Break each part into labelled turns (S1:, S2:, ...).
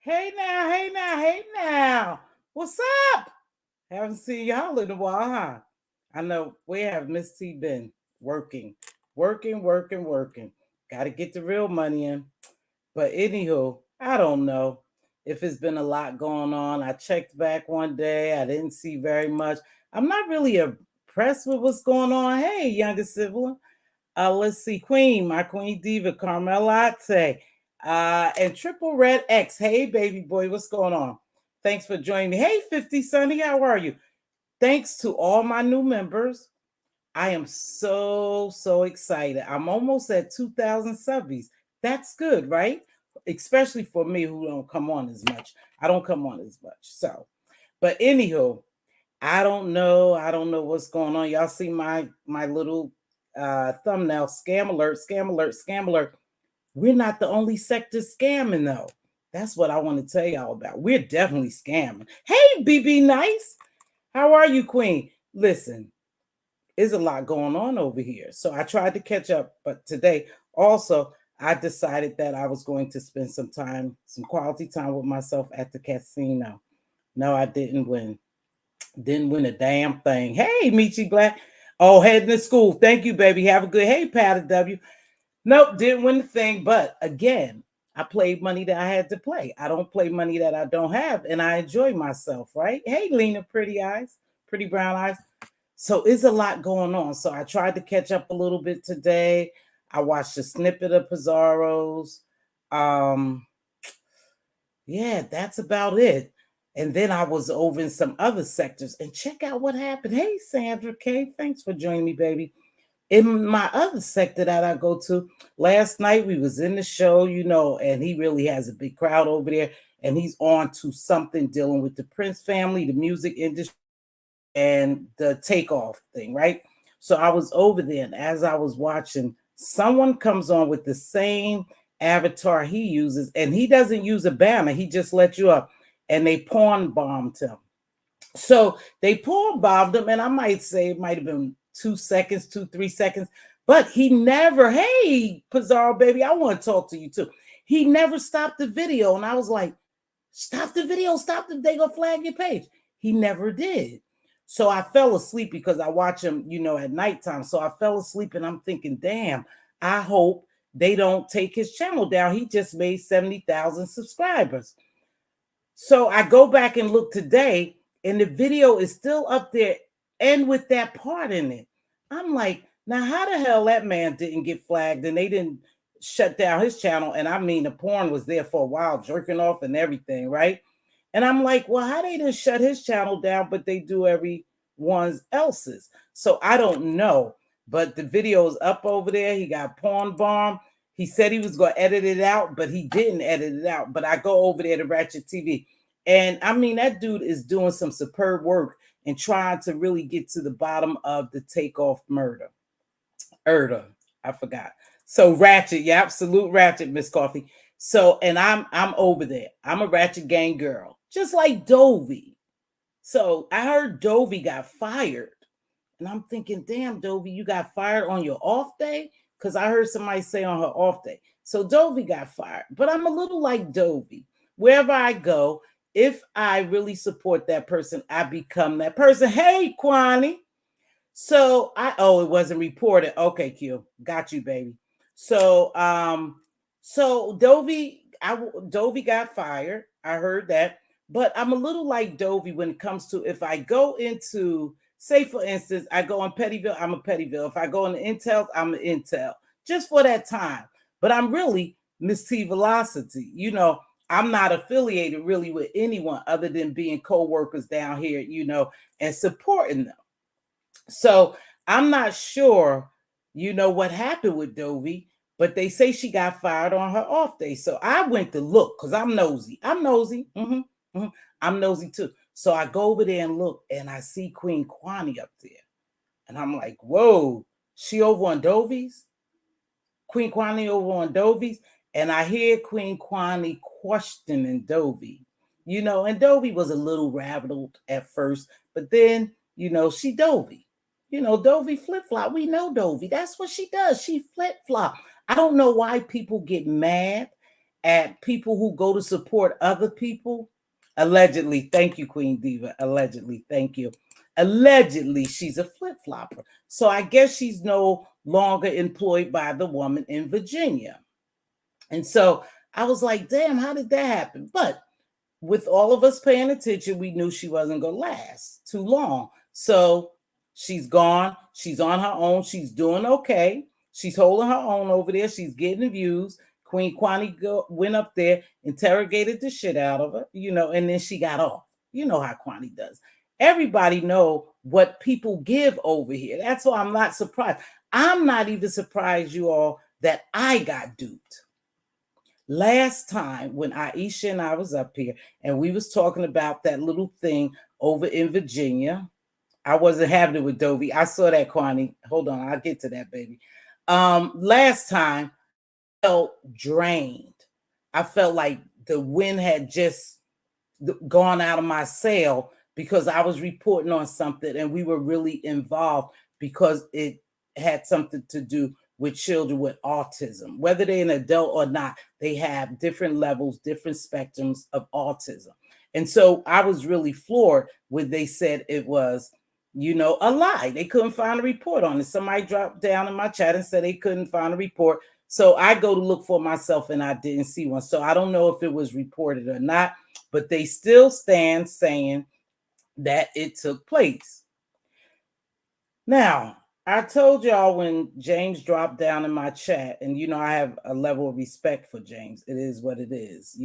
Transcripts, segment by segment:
S1: Hey now, hey now, hey now. What's up? Haven't seen y'all in a while, huh? I know where have Miss T been? Working, working. Got to get the real money in. But anywho, I don't know if it's been a lot going on. I checked back one day. I didn't see very much. I'm not really impressed with what's going on. Hey, youngest sibling. Let's see, Queen, my Queen Diva, Carmelate, and Triple Red X. Hey, baby boy, what's going on? Thanks for joining me. Hey, 50 Sunny, how are you? Thanks to all my new members. I am so excited. I'm almost at 2,000 subbies. That's good, right? Especially for me who don't come on as much. I don't come on as much. So, but anywho, I don't know. I don't know what's going on. Y'all see my little thumbnail, scam alert, scam alert, scam alert. We're not the only sector scamming though. That's what I want to tell y'all about. We're definitely scamming. Hey, BB Nice. How are you, Queen? Listen, there's a lot going on over here. So I tried to catch up, but today also I decided that I was going to spend some time, some quality time with myself at the casino. No, I didn't win. Didn't win a damn thing. Hey, Michi Black. Oh, heading to school. Thank you, baby. Have a good. Hey, Patty W. Nope, didn't win the thing. But again, I played money that I had to play. I don't play money that I don't have, and I enjoy myself, right? Hey, Lena, pretty eyes, pretty brown eyes. So it's a lot going on. So I tried to catch up a little bit today. I watched a snippet of Pizarro's. Um, yeah, that's about it. And then I was over in some other sectors and check out what happened. Hey, Sandra K, thanks for joining me, baby. In my other sector that I go to, last night we was in the show, and he really has a big crowd over there, and he's on to something dealing with the Prince family, the music industry, and the takeoff thing, right? So I was over there, and as I was watching, someone comes on with the same avatar he uses, and he doesn't use a banner, he just lets you up, and they pawn bombed him. So they pawn bombed him, and I might say it might have been 2 seconds, 3 seconds, but he never, hey, Pizarro, baby, I want to talk to you too. He never stopped the video, and I was like, stop the video, stop the, they gonna flag your page. He never did. So I fell asleep because I watch him, at nighttime. So I fell asleep and I'm thinking, damn, I hope they don't take his channel down. He just made 70,000 subscribers. So I go back and look today, and the video is still up there and with that part in it. I'm like, now how the hell that man didn't get flagged and they didn't shut down his channel? And I mean, the porn was there for a while, jerking off and everything, right? And I'm like, well, how they didn't shut his channel down, but they do everyone's else's? So I don't know. But the video is up over there. He got porn bomb. He said he was going to edit it out, but he didn't edit it out. But I go over there to Ratchet TV. And I mean, that dude is doing some superb work and trying to really get to the bottom of the takeoff murder. I forgot. So Ratchet, yeah, absolute Ratchet, Miss Coffee. So, and I'm over there. I'm a Ratchet gang girl, just like Dovey. So I heard Dovey got fired. And I'm thinking, damn, Dovey, you got fired on your off day? Because I heard somebody say on her off day. So Dovey got fired. But I'm a little like Dovey. Wherever I go, if I really support that person, I become that person. Hey, Kwani. So it wasn't reported. Okay, Q. Got you, baby. So Dovey got fired. I heard that. But I'm a little like Dovey when it comes to if I go into, say for instance, I go on Pettyville, I'm a Pettyville. If I go on the Intel, I'm an Intel. Just for that time. But I'm really Mz.Teavalocity. I'm not affiliated really with anyone other than being co-workers down here, and supporting them. So I'm not sure, what happened with Dovey, but they say she got fired on her off day. So I went to look because I'm nosy. I'm nosy too. So I go over there and look, and I see Queen Kwani up there. And I'm like, whoa, she over on Dovey's? Queen Kwani over on Dovey's? And I hear Queen Kwani questioning Dovey. And Dovey was a little rattled at first, but then, she Dovey. Dovey flip-flop. We know Dovey. That's what she does. She flip-flop. I don't know why people get mad at people who go to support other people. Allegedly, thank you, Queen Diva. Allegedly, thank you. Allegedly, she's a flip flopper. So I guess she's no longer employed by the woman in Virginia. And so I was like, damn, how did that happen? But with all of us paying attention, we knew she wasn't going to last too long. So she's gone. She's on her own. She's doing okay. She's holding her own over there. She's getting views. Queen Kwani went up there, interrogated the shit out of her, and then she got off. You know how Kwani does. Everybody know what people give over here. That's why I'm not surprised. I'm not even surprised, you all, that I got duped. Last time when Aisha and I was up here and we was talking about that little thing over in Virginia, I wasn't having it with Dovey. I saw that, Kwani. Hold on, I'll get to that, baby. Last time I felt drained. I felt like the wind had just gone out of my sail because I was reporting on something and we were really involved because it had something to do with children with autism. Whether they're an adult or not, they have different levels, different spectrums of autism. And so I was really floored when they said it was, a lie. They couldn't find a report on it. Somebody dropped down in my chat and said they couldn't find a report. So I go to look for myself and I didn't see one. So I don't know if it was reported or not, but they still stand saying that it took place. Now, I told y'all when James dropped down in my chat, and I have a level of respect for James. It is what it is.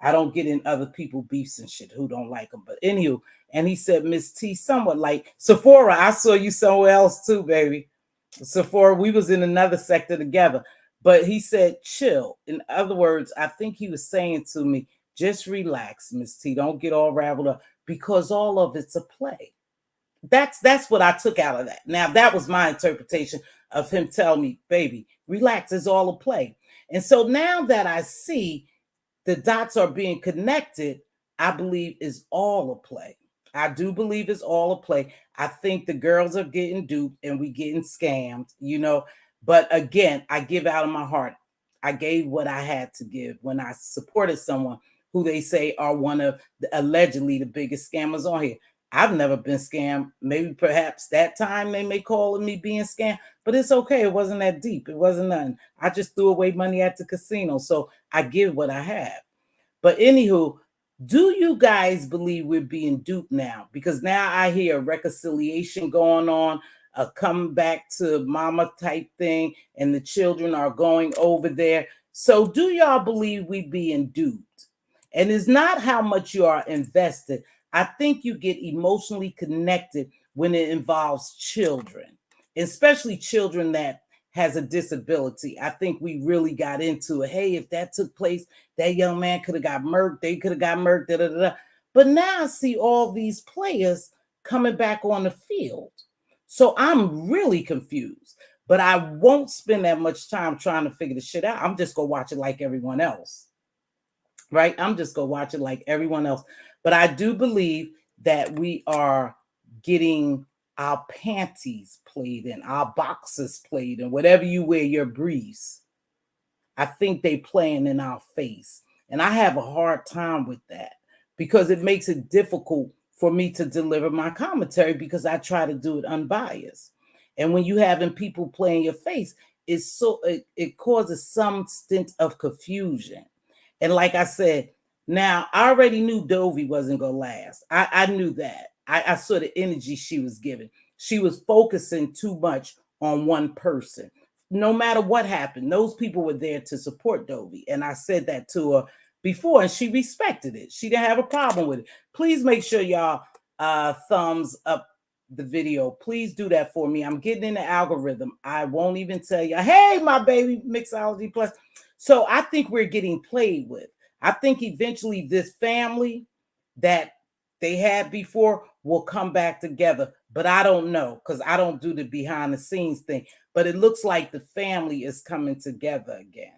S1: I don't get in other people beefs and shit who don't like him. But anywho, and he said, Miss T, somewhat like Sephora. I saw you somewhere else too, baby. Sephora, we was in another sector together. But he said, chill. In other words, I think he was saying to me, just relax, Miss T. Don't get all raveled up because all of it's a play. That's what I took out of that. Now, that was my interpretation of him telling me, baby, relax, it's all a play. And so now that I see the dots are being connected, I believe is all a play. I do believe it's all a play. I think the girls are getting duped and we getting scammed, But again, I give out of my heart. I gave what I had to give when I supported someone who they say are one of allegedly the biggest scammers on here. I've never been scammed. Maybe perhaps that time they may call me being scammed, but it's okay. It wasn't that deep. It wasn't nothing. I just threw away money at the casino. So I give what I have. But anywho, do you guys believe we're being duped now? Because now I hear reconciliation going on, a come back to mama type thing, and the children are going over there. So do y'all believe we being duped? And it's not how much you are invested. I think you get emotionally connected when it involves children, especially children that has a disability. I think we really got into it. Hey, if that took place, that young man could have got murked. They could have got murked. Da, da, da. But now I see all these players coming back on the field. So I'm really confused. But I won't spend that much time trying to figure the shit out. I'm just going to watch it like everyone else. Right? I'm just going to watch it like everyone else. But I do believe that we are getting our panties played in, our boxes played in, whatever you wear, your briefs. I think they playing in our face. And I have a hard time with that because it makes it difficult for me to deliver my commentary because I try to do it unbiased. And when you having people playing your face, it causes some stint of confusion. And like I said, now I already knew Dovey wasn't gonna last. I knew that. I saw the energy she was giving. She was focusing too much on one person. No matter what happened, those people were there to support Dovey. And I said that to her before, and she respected it. She didn't have a problem with it. Please make sure y'all thumbs up the video. Please do that for me. I'm getting in the algorithm. I won't even tell you, hey, my baby, Mixology Plus. So I think we're getting played with. I think eventually this family that they had before will come back together. But I don't know because I don't do the behind the scenes thing. But it looks like the family is coming together again.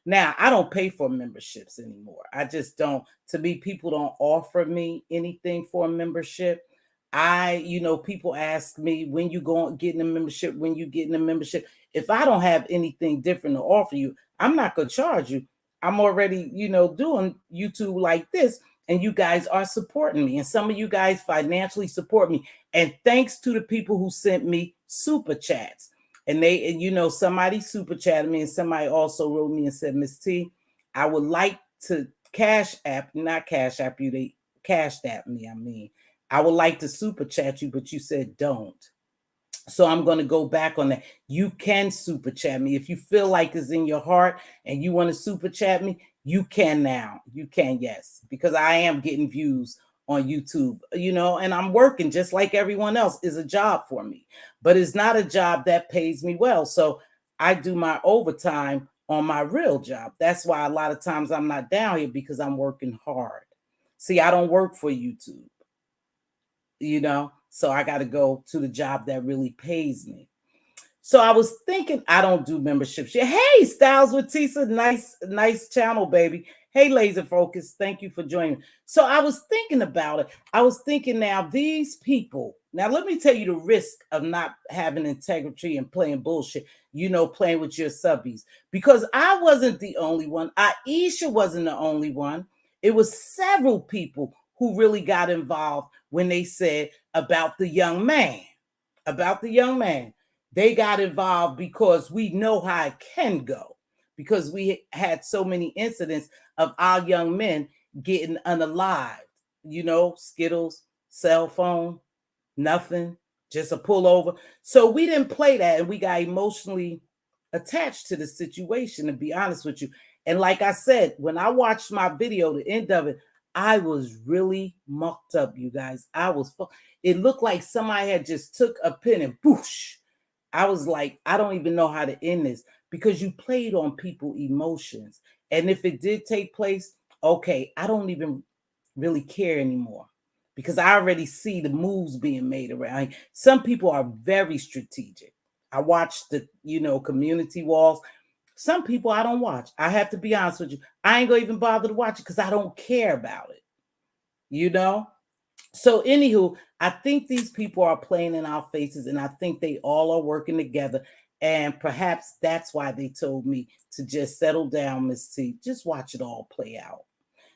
S1: Now, I don't pay for memberships anymore. I just don't. To me, people don't offer me anything for a membership. People ask me when you go getting a membership, when you getting a membership. If I don't have anything different to offer you, I'm not going to charge you. I'm already, doing YouTube like this, and you guys are supporting me. And some of you guys financially support me. And thanks to the people who sent me super chats. And somebody super chatted me, and somebody also wrote me and said, Miss T, I would like to not cash app you, they cashed at me. I mean, I would like to super chat you, but you said don't. So I'm going to go back on that. You can super chat me. If you feel like it's in your heart and you want to super chat me, you can now. You can, yes, because I am getting views on YouTube, and I'm working just like everyone else. Is a job for me, but it's not a job that pays me well. So I do my overtime on my real job. That's why a lot of times I'm not down here, because I'm working hard. See, I don't work for YouTube, so I got to go to the job that really pays me. So I was thinking, I don't do memberships yet. Hey, Styles with Tisa, nice channel, baby. Hey, Laser Focus, thank you for joining. So I was thinking about it. I was thinking, now these people, now let me tell you the risk of not having integrity and playing bullshit, playing with your subbies. Because I wasn't the only one. Aisha wasn't the only one. It was several people who really got involved when they said about the young man. They got involved because we know how it can go, because we had so many incidents of our young men getting unalived, Skittles, cell phone, nothing, just a pullover. So we didn't play that, and we got emotionally attached to the situation, to be honest with you. And like I said, when I watched my video, the end of it, I was really mucked up, you guys. It looked like somebody had just took a pen and boosh. I was like, I don't even know how to end this, because you played on people's emotions. And if it did take place, okay, I don't even really care anymore, because I already see the moves being made around. Some people are very strategic. I watch the, community walls. Some people I don't watch. I have to be honest with you. I ain't gonna even bother to watch it, because I don't care about it. So, anywho, I think these people are playing in our faces, and I think they all are working together. And perhaps that's why they told me to just settle down, Miss T. Just watch it all play out.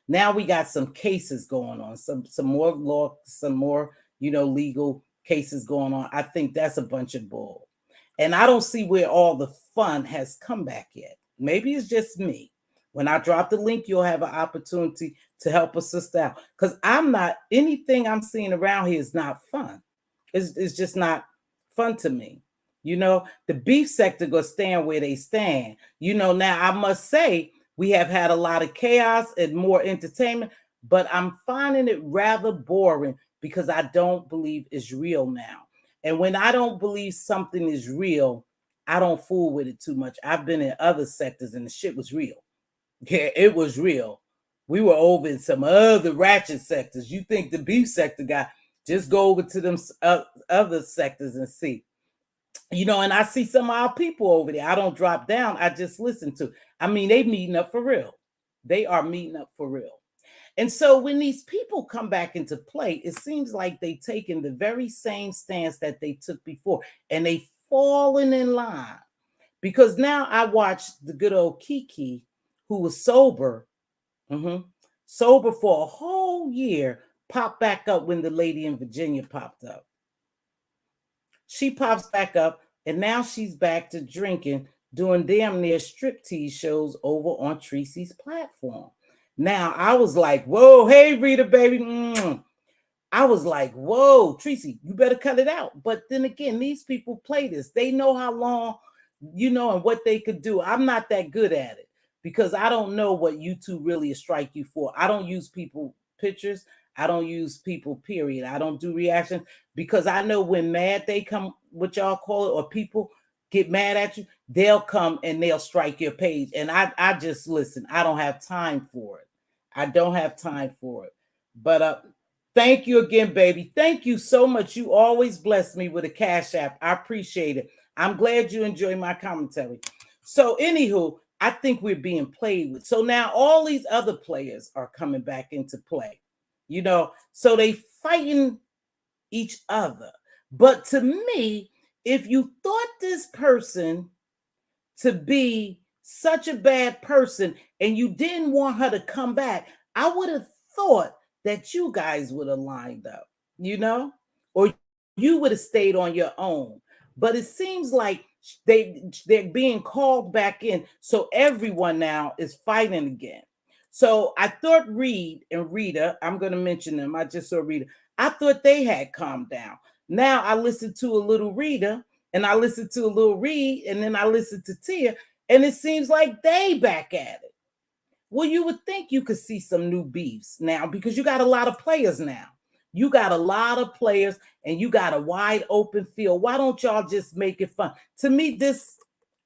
S1: Now we got some cases going on, some more law, some more, legal cases going on. I think that's a bunch of bull. And I don't see where all the fun has come back yet. Maybe it's just me. When I drop the link, you'll have an opportunity to help a sister out. Because anything I'm seeing around here is not fun. It's just not fun to me. The beef sector gonna stand where they stand. Now I must say, we have had a lot of chaos and more entertainment, but I'm finding it rather boring, because I don't believe it's real now. And when I don't believe something is real, I don't fool with it too much. I've been in other sectors and the shit was real. Yeah, it was real. We were over in some other ratchet sectors. You think the beef sector guy, just go over to them other sectors and see. And I see some of our people over there. I don't drop down. I just listen to. I mean, they meeting up for real. They are meeting up for real. And so when these people come back into play, it seems like they taken the very same stance that they took before, and they fallen in line. Because now I watched the good old Kiki, who was sober for a whole year, pop back up when the lady in Virginia popped up. She pops back up, and now she's back to drinking, doing damn near striptease shows over on Tracy's platform. Now I was like, whoa, hey Rita, baby. I was like, whoa, Tracy, you better cut it out. But then again, these people play this. They know how long, and what they could do. I'm not that good at it, because I don't know what YouTube really strike you for. I don't use people pictures. I don't use people, period. I don't do reactions, because I know when mad they come, what y'all call it, or people get mad at you, they'll come and they'll strike your page. And I just listen. I don't have time for it. I don't have time for it. But thank you again, baby. Thank you so much. You always bless me with a cash app. I appreciate it. I'm glad you enjoy my commentary. So, anywho, I think we're being played with. So now all these other players are coming back into play. So they fighting each other. But to me, if you thought this person to be such a bad person, and you didn't want her to come back, I would have thought that you guys would have lined up, you know, or you would have stayed on your own. But it seems like they're being called back in, so everyone now is fighting again. So I thought Reed and Rita, I'm going to mention them. I just saw Rita. I thought they had calmed down. Now I listened to a little Rita, and I listened to a little Reed, and then I listened to Tia, and it seems like they back at it. Well, you would think you could see some new beefs now because you got a lot of players now. You got a lot of players and you got a wide open field. Why don't y'all just make it fun? To me, this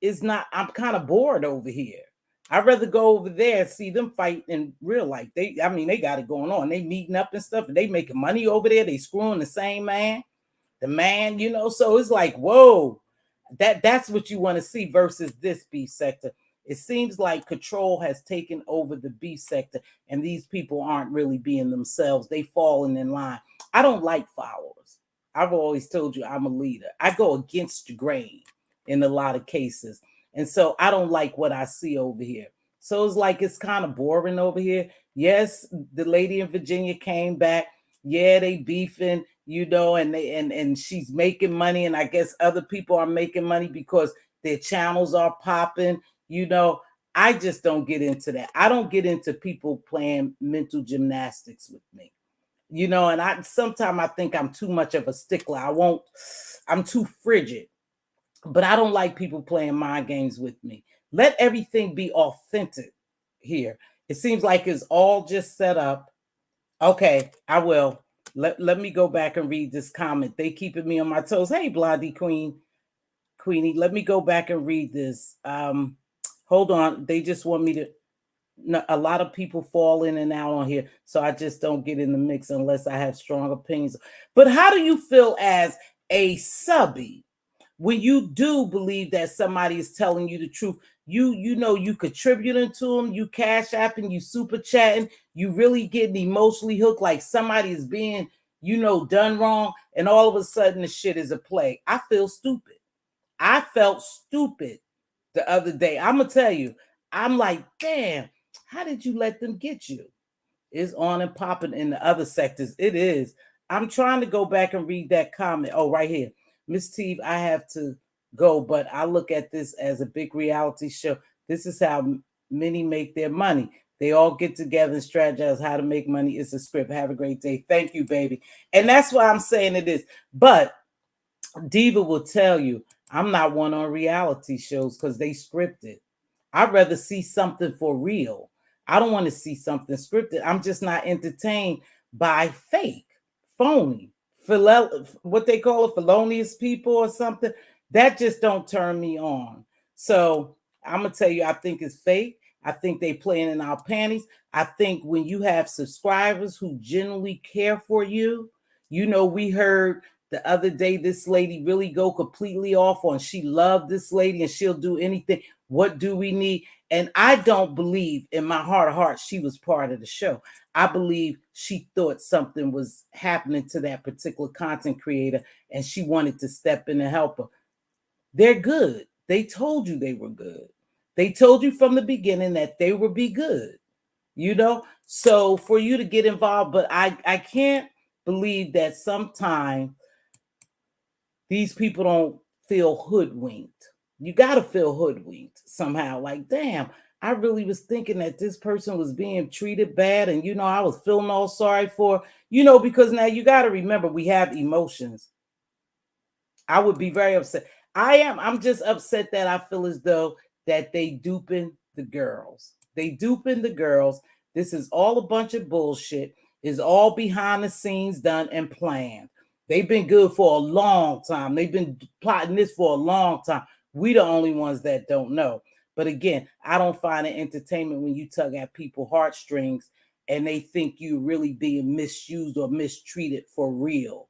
S1: is not, I'm kind of bored over here. I'd rather go over there and see them fight in real life. I mean, they got it going on. They meeting up and stuff, and they making money over there. They screwing the same man, so it's like, whoa, that's what you want to see versus this beef sector. It seems like control has taken over the beef sector, and these people aren't really being themselves. They falling in line. I don't like followers. I've always told you I'm a leader. I go against the grain in a lot of cases. And so I don't like what I see over here. So it's like it's kind of boring over here. Yes, the lady in Virginia came back. Yeah, they beefing, and they and she's making money, and I guess other people are making money because their channels are popping. I just don't get into that. I don't get into people playing mental gymnastics with me. And I sometimes I think I'm too much of a stickler. I'm too frigid. But I don't like people playing mind games with me. Let everything be authentic here. It seems like it's all just set up. Okay, I will. Let me go back and read this comment. They keeping me on my toes. Hey, Blondie Queenie, let me go back and read this. Hold on. They just want me to. No, a lot of people fall in and out on here, so I just don't get in the mix unless I have strong opinions. But how do you feel as a subby when you do believe that somebody is telling you the truth? You contributing to them, you cash apping, you super chatting, you really getting emotionally hooked, like somebody is being done wrong, and all of a sudden the shit is a play. I feel stupid. I felt stupid the other day. I'm gonna tell you, I'm like, damn, how did you let them get you? It's on and popping in the other sectors. It is. I'm trying to go back and read that comment. Oh, right here. Miss Teav, I have to go, but I look at this as a big reality show. This is how many make their money. They all get together and strategize how to make money. It's a script. Have a great day. Thank you, baby. And that's why I'm saying it is. But Diva will tell you, I'm not one on reality shows because they scripted. I'd rather see something for real. I don't want to see something scripted. I'm just not entertained by fake, phony, what they call it, felonious people or something. That just don't turn me on. So I'm gonna tell you, I think it's fake. I think they playing in our panties. I think when you have subscribers who genuinely care for you, we heard the other day this lady really go completely off on she loved this lady and she'll do anything. What do we need? And I don't believe in my heart of hearts she was part of the show. I believe she thought something was happening to that particular content creator and she wanted to step in and help her. They're good. They told you they were good. They told you from the beginning that they would be good, So for you to get involved, but I can't believe that sometimes these people don't feel hoodwinked. You got to feel hoodwinked somehow. Like, damn, I really was thinking that this person was being treated bad. And, I was feeling all sorry for, because now you got to remember we have emotions. I would be very upset. I'm just upset that I feel as though that they duping the girls. They duping the girls. This is all a bunch of bullshit. It's all behind the scenes done and planned. They've been good for a long time. They've been plotting this for a long time. We the only ones that don't know. But again, I don't find it entertainment when you tug at people's heartstrings and they think you really being misused or mistreated for real.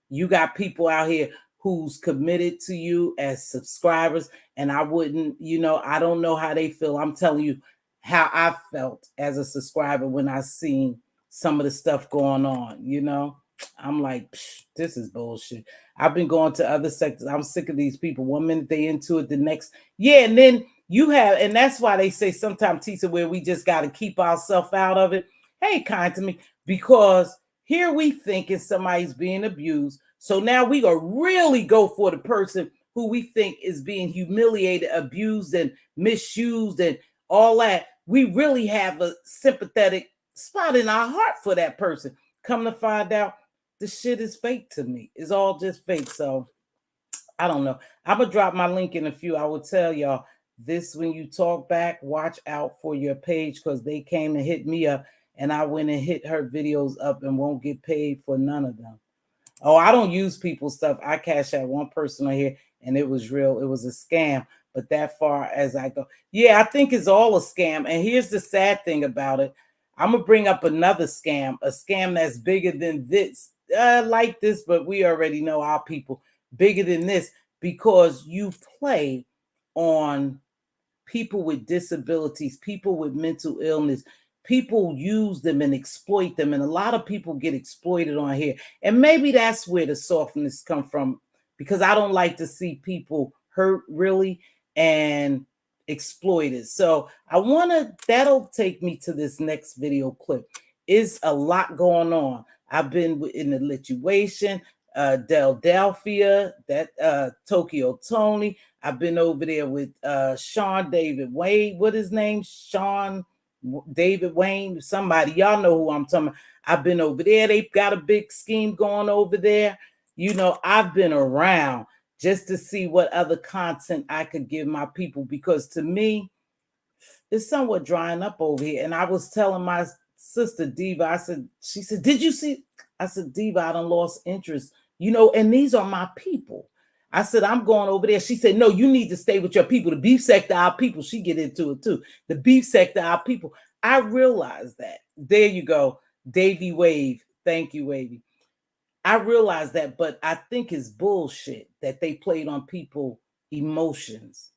S1: You got people out here who's committed to you as subscribers, and I wouldn't, I don't know how they feel. I'm telling you how I felt as a subscriber when I seen some of the stuff going on, I'm like, this is bullshit. I've been going to other sectors. I'm sick of these people. 1 minute they into it, the next, yeah, and then You have, and that's why they say sometimes, Tisa, where we just got to keep ourselves out of it. Hey, kind to me, because here we thinking somebody's being abused. So now we gonna really go for the person who we think is being humiliated, abused, and misused, and all that. We really have a sympathetic spot in our heart for that person. Come to find out, the shit is fake to me. It's all just fake. So I don't know. I'm gonna drop my link in a few. I will tell y'all this: when you talk back, watch out for your page, because they came and hit me up, and I went and hit her videos up and won't get paid for none of them. Oh, I don't use people's stuff. I cash out one person on here, and it was real. It was a scam. But that far as I go, yeah, I think it's all a scam. And here's the sad thing about it: I'm gonna bring up another scam, a scam that's bigger than this, like this, but we already know our people bigger than this, because you play on people with disabilities, people with mental illness. People use them and exploit them, and a lot of people get exploited on here. And maybe that's where the softness come from, because I don't like to see people hurt really and exploited. So I want to, that'll take me to this next video clip. Is a lot going on. I've been in the lituation, Delphia, that Tokyo Tony. I've been over there with Sean David Wade. What his name? Sean David Wayne. Somebody, y'all know who I'm talking about. I've been over there. They've got a big scheme going over there. You know, I've been around just to see what other content I could give my people, because to me, it's somewhat drying up over here. And I was telling my sister Diva, I said, she said, did you see? I said, Diva, I done lost interest, you know, and these are my people. I said, I'm going over there. She said, no, you need to stay with your people. The beef sector, our people. She get into it too. The beef sector, our people. I realized that. There you go. Davy Wave. Thank you, Wavy. I realized that, but I think it's bullshit that they played on people emotions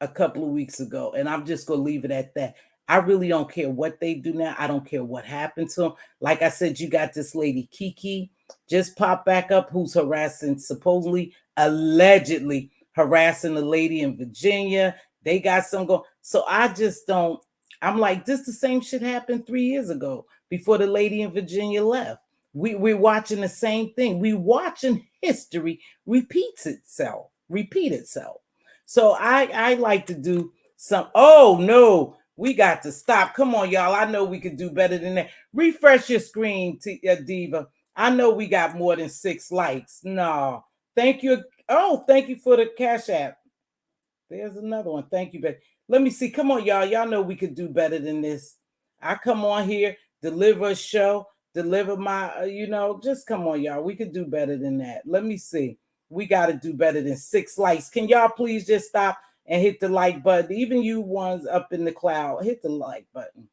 S1: a couple of weeks ago, and I'm just gonna leave it at that. I really don't care what they do now. I don't care what happened to them. Like I said, you got this lady Kiki just popped back up, who's harassing, supposedly, allegedly harassing the lady in Virginia. They got some going. So I just don't. I'm like, this the same shit happened 3 years ago before the lady in Virginia left. We're watching the same thing. We watching history repeat itself. So I like to do some. Oh no, we got to stop. Come on, y'all. I know we could do better than that. Refresh your screen, Diva. I know we got more than 6 likes. No, thank you. Oh, thank you for the Cash App. There's another one. Thank you, baby. Let me see. Come on, y'all. Y'all know we could do better than this. I come on here, deliver a show, deliver my, just come on, y'all. We could do better than that. Let me see. We got to do better than 6 likes. Can y'all please just stop and hit the like button? Even you ones up in the cloud, hit the like button.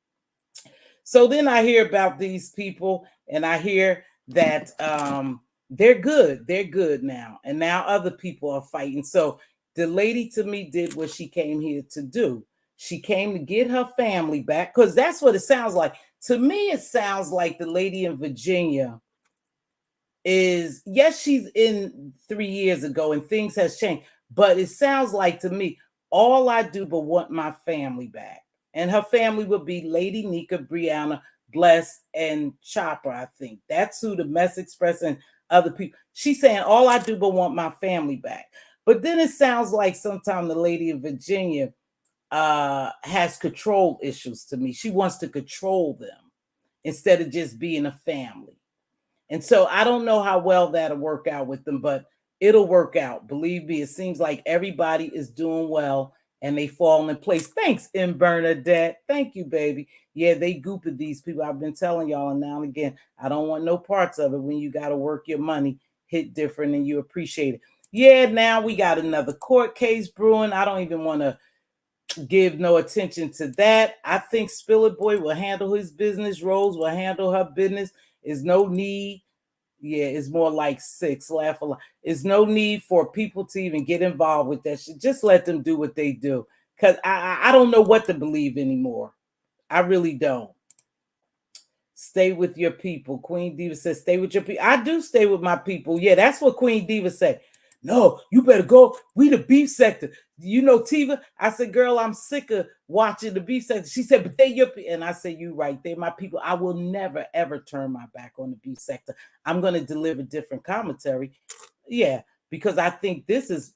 S1: So then I hear about these people, and I hear that they're good. They're good now. And now other people are fighting. So the lady to me did what she came here to do. She came to get her family back, because that's what it sounds like. To me, it sounds like the lady in Virginia is, yes, she's in 3 years ago and things has changed, but it sounds like to me, all I do but want my family back. And her family would be Lady Nika, Brianna, Bless, and Chopper, I think. That's who the Mess Express and other people. She's saying, all I do but want my family back. But then it sounds like sometimes the lady in Virginia has control issues to me. She wants to control them instead of just being a family. And so I don't know how well that'll work out with them, but it'll work out. Believe me, it seems like everybody is doing well and they fall in place. Thanks, M. Bernadette. Thank you, baby. Yeah, they gooped these people. I've been telling y'all now and again, I don't want no parts of it. When you got to work your money, hit different and you appreciate it. Yeah, now we got another court case brewing. I don't even want to give no attention to that. I think Spill It Boy will handle his business. Rose will handle her business. Is no need. Yeah, it's more like 6. Laugh a lot. It's no need for people to even get involved with that shit. Just let them do what they do. Because I don't know what to believe anymore. I really don't. Stay with your people. Queen Diva says, stay with your people. I do stay with my people. Yeah, that's what Queen Diva said. No, you better go. We the beef sector. You know, Tiva. I said, girl, I'm sick of watching the beef sector. She said, but they your and I said, you right. They're my people. I will never ever turn my back on the beef sector. I'm gonna deliver different commentary. Yeah, because I think this is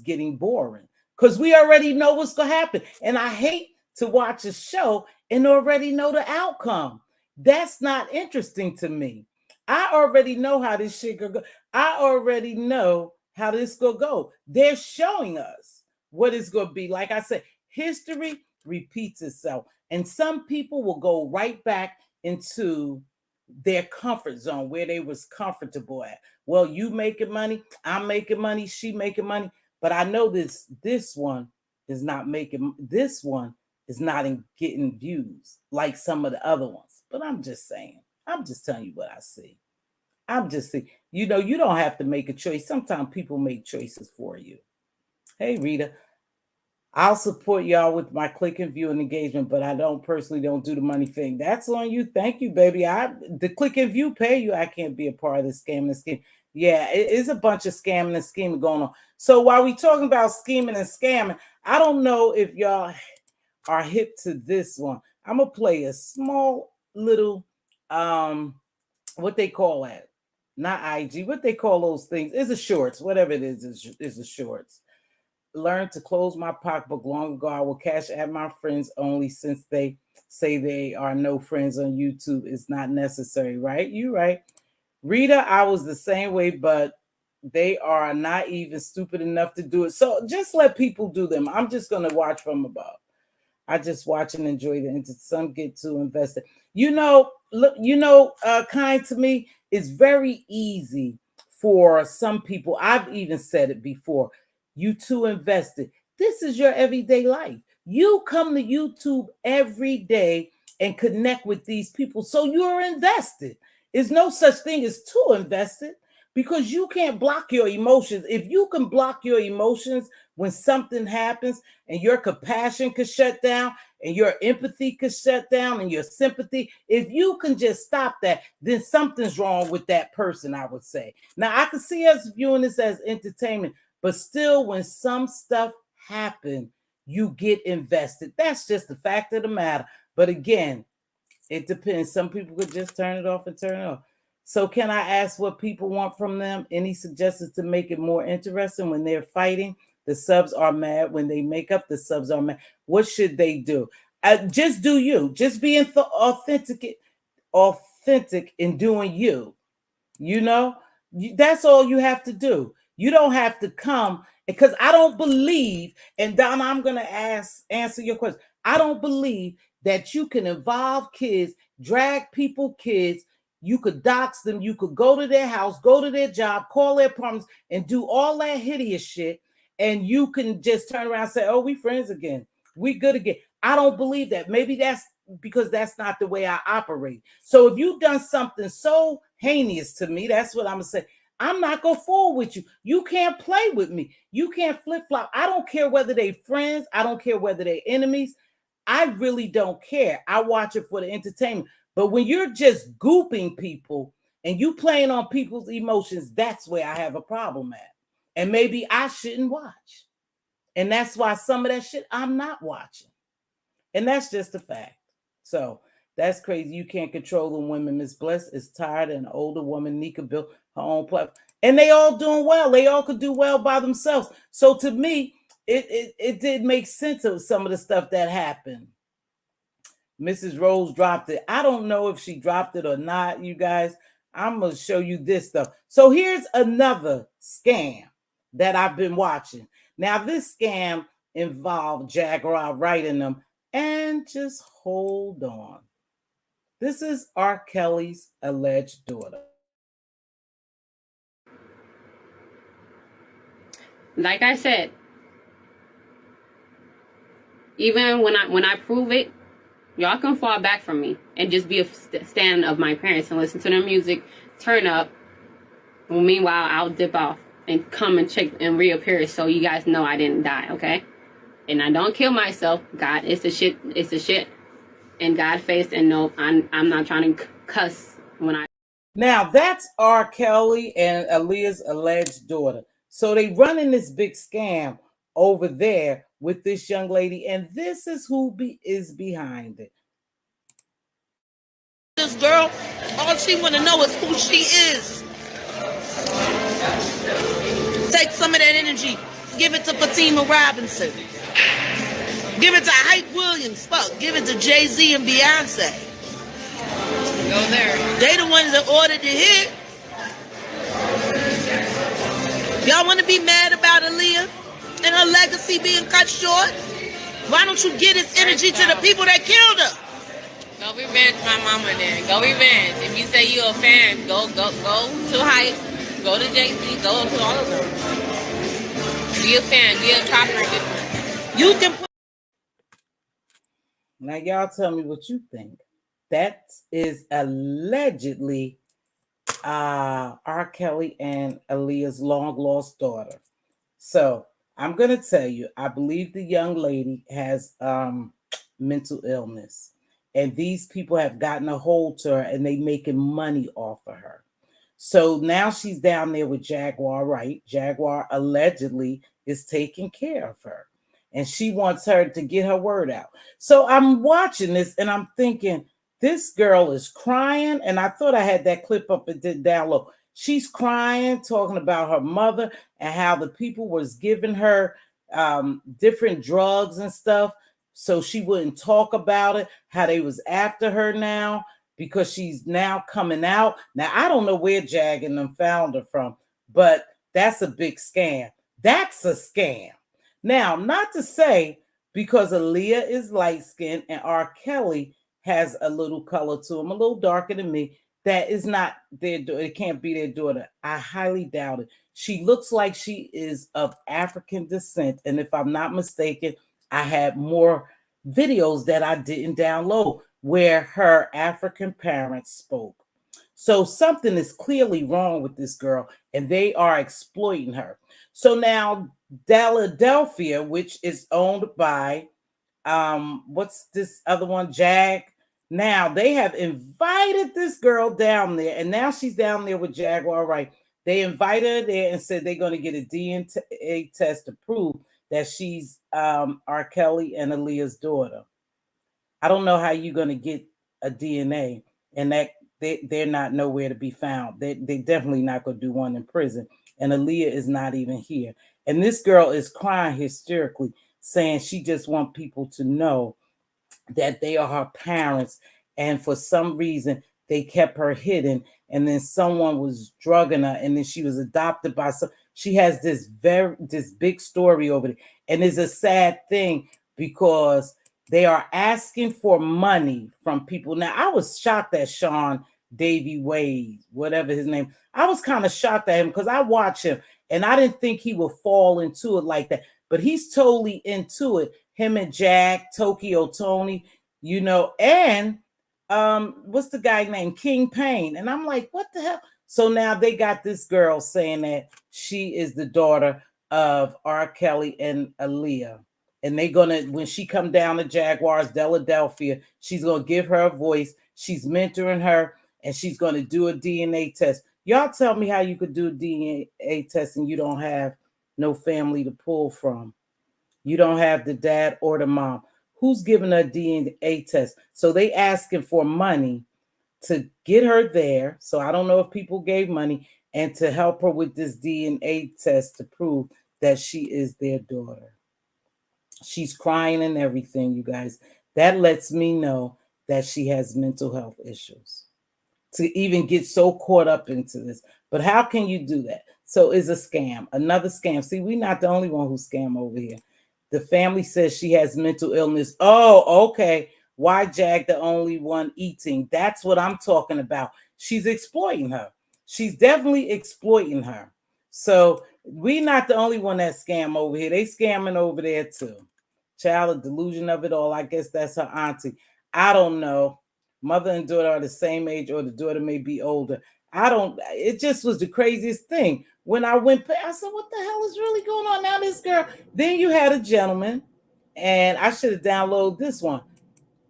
S1: getting boring. Because we already know what's gonna happen. And I hate to watch a show and already know the outcome. That's not interesting to me. I already know how this shit gonna go. I already know how this gonna go. They're showing us what it's gonna be. Like I said, history repeats itself, and some people will go right back into their comfort zone where they was comfortable at. Well, you making money, I'm making money, she making money, but I know this one is not making this one is not in getting views like some of the other ones. But I'm just saying, I'm just telling you what I see. I'm just saying, you know, you don't have to make a choice. Sometimes people make choices for you. Hey, Rita, I'll support y'all with my click and view and engagement, but I don't do the money thing. That's on you. Thank you, baby. The click and view pay you. I can't be a part of this scamming scheme. Yeah, it is a bunch of scamming and scheming going on. So while we talking about scheming and scamming, I don't know if y'all are hip to this one. I'm gonna play a small little what they call that, not IG, what they call those things. It's a shorts, whatever it is a shorts. Learned to close my pocketbook long ago. I will cash at my friends only since they say they are no friends on YouTube. It's not necessary, right? You right. Rita, I was the same way, but they are not even stupid enough to do it. So just let people do them. I'm just gonna watch from above. I just watch and enjoy the and some get too invested. Kind to me, it's very easy for some people. I've even said it before. You too invested. This is your everyday life. You come to YouTube every day and connect with these people. So you're invested. There's no such thing as too invested because you can't block your emotions. If you can block your emotions when something happens and your compassion could shut down and your empathy could shut down and your sympathy, if you can just stop that, then something's wrong with that person, I would say. Now, I can see us viewing this as entertainment, but still, when some stuff happen, you get invested. That's just the fact of the matter. But again, it depends. Some people could just turn it off and turn it off. So can I ask what people want from them? Any suggestions to make it more interesting when they're fighting? The subs are mad. When they make up, the subs are mad. What should they do? Just do you. Just being authentic in doing you. You know, that's all you have to do. You don't have to come because I don't believe, and Donna, I'm going to answer your question. I don't believe that you can involve kids, drag people, kids. You could dox them. You could go to their house, go to their job, call their apartments, and do all that hideous shit. And you can just turn around and say, oh, we friends again. We good again. I don't believe that. Maybe that's because that's not the way I operate. So if you've done something so heinous to me, that's what I'm gonna say. I'm not gonna fool with you. You can't play with me. You can't flip flop. I don't care whether they friends. I don't care whether they're enemies. I really don't care. I watch it for the entertainment. But when you're just gooping people and you playing on people's emotions, that's where I have a problem at. And maybe I shouldn't watch. And that's why some of that shit I'm not watching. And that's just a fact. So that's crazy. You can't control the women. Miss Bless is tired, and an older woman, Nika, built her own platform. And they all doing well. They all could do well by themselves. So to me, it did make sense of some of the stuff that happened. Mrs. Rose dropped it. I don't know if she dropped it or not, you guys. I'm going to show you this stuff. So here's another scam that I've been watching. Now, this scam involved Jaguar writing them. And just hold on. This is R. Kelly's alleged daughter.
S2: Like I said, even when I prove it, y'all can fall back from me and just be a stand of my parents and listen to their music, turn up. Well, meanwhile, I'll dip off and come and check and reappear so you guys know I didn't die, okay? And I don't kill myself. God, it's the shit in God's face. And no, I'm not trying to cuss when I.
S1: Now, that's R. Kelly and Aaliyah's alleged daughter. So they running this big scam over there with this young lady, and this is who is behind it.
S3: This girl, all she want to know is who she is. Take some of that energy, give it to Fatima Robinson. Give it to Hype Williams. Fuck, give it to Jay-Z and Beyonce.
S2: Go there.
S3: They the ones that ordered the hit. Y'all want to be mad about Aaliyah and her legacy being cut short? Why don't you give this energy to the people that killed her?
S2: Go revenge my mama then. Go revenge. If you say you're a fan, go to Hype, go to Jay-Z, go to all of them. Be a fan, be a proper.
S3: You can put.
S1: Now y'all tell me what you think. That is allegedly R. Kelly and Aaliyah's long lost daughter. So I'm gonna tell you, I believe the young lady has mental illness, and these people have gotten a hold to her, and they making money off of her. So now she's down there with Jaguar, right? Jaguar allegedly is taking care of her, and she wants her to get her word out. So I'm watching this, and I'm thinking, this girl is crying, and I thought I had that clip up and did download. She's crying, talking about her mother and how the people was giving her different drugs and stuff, so she wouldn't talk about it, how they was after her now because she's now coming out. Now, I don't know where Jag and them found her from, but that's a big scam. That's a scam. Now, not to say because Aaliyah is light-skinned and R. Kelly has a little color to him, a little darker than me, that is not their daughter. It can't be their daughter. I highly doubt it. She looks like she is of African descent. And if I'm not mistaken, I had more videos that I didn't download where her African parents spoke. So something is clearly wrong with this girl, and they are exploiting her. So now Philadelphia, which is owned by what's this other one, Jag, now they have invited this girl down there, and now she's down there with Jaguar, right? They invited her there and said they're going to get a DNA test to prove that she's R. Kelly and Aaliyah's daughter. I don't know how you're going to get a DNA, and that they're not nowhere to be found. They definitely not going to do one in prison, and Aaliyah is not even here. And this girl is crying hysterically, saying she just wants people to know that they are her parents, and for some reason they kept her hidden, and then someone was drugging her, and then she was adopted by some. She has this big story over it, and it's a sad thing because they are asking for money from people. Now, I was shocked at Sean Davy Wade, whatever his name. I was kind of shocked at him because I watch him, and I didn't think he would fall into it like that, but he's totally into it. Him and Jack, Tokyo Tony, and what's the guy named King Payne? And I'm like, what the hell? So now they got this girl saying that she is the daughter of R. Kelly and Aaliyah. And they gonna, when she come down to Jaguars, Philadelphia, she's gonna give her a voice. She's mentoring her, and she's gonna do a DNA test. Y'all tell me how you could do a DNA test and you don't have no family to pull from. You don't have the dad or the mom. Who's giving a DNA test? So they asking for money to get her there. So I don't know if people gave money, and to help her with this DNA test to prove that she is their daughter. She's crying and everything, you guys. That lets me know that she has mental health issues to even get so caught up into this. But how can you do that? So it's a scam, another scam. See, we're not the only one who scam over here. The family says she has mental illness. Oh, okay. Why Jag the only one eating? That's what I'm talking about. She's exploiting her. She's definitely exploiting her. So we're not the only one that scam over here. They scamming over there too. Child, a delusion of it all. I guess that's her auntie. I don't know. Mother and daughter are the same age, or the daughter may be older. It just was the craziest thing. When I went, I said, what the hell is really going on now, this girl? Then you had a gentleman, and I should have downloaded this one.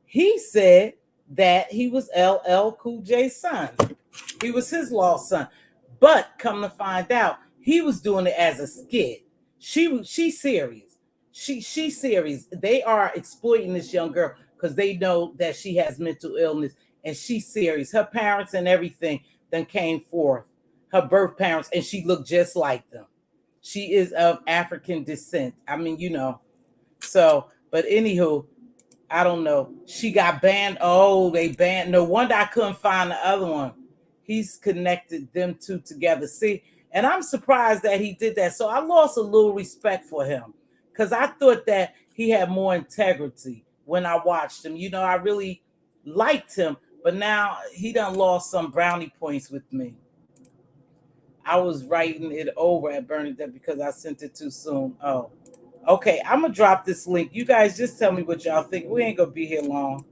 S1: He said that he was LL Cool J's son. He was his lost son. But come to find out, He was doing it as a skit. She's serious. She's serious. They are exploiting this young girl because they know that she has mental illness, and she's serious. Her parents and everything then came forth. Her birth parents, and she looked just like them. She is of African descent. I mean, So, but anywho, I don't know. She got banned. Oh, they banned. No wonder I couldn't find the other one. He's connected them two together. See, and I'm surprised that he did that. So I lost a little respect for him because I thought that he had more integrity when I watched him. I really liked him, but now he done lost some brownie points with me. I was writing it over at Bernadette because I sent it too soon. Oh, okay. I'm gonna drop this link. You guys just tell me what y'all think. We ain't gonna be here long.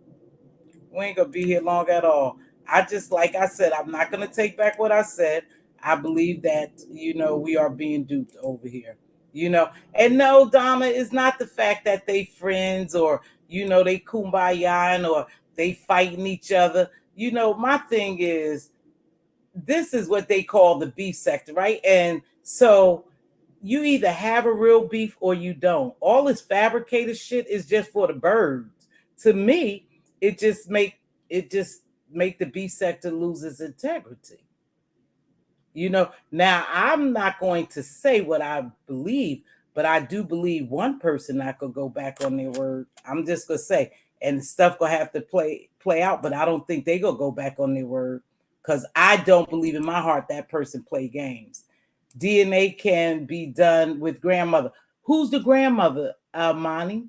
S1: We ain't gonna be here long at all. I just, like I said, I'm not gonna take back what I said. I believe that we are being duped over here. And no, Donna, is not the fact that they friends or they kumbaya or they fighting each other. My thing is, this is what they call the beef sector, right? And so you either have a real beef or you don't. All this fabricated shit is just for the birds. To me, it just make the beef sector lose its integrity. Now I'm not going to say what I believe, but I do believe one person not gonna go back on their word. I'm just gonna say, and stuff gonna have to play out, but I don't think they gonna go back on their word because I don't believe in my heart that person play games. DNA can be done with grandmother. Who's the grandmother, Monty?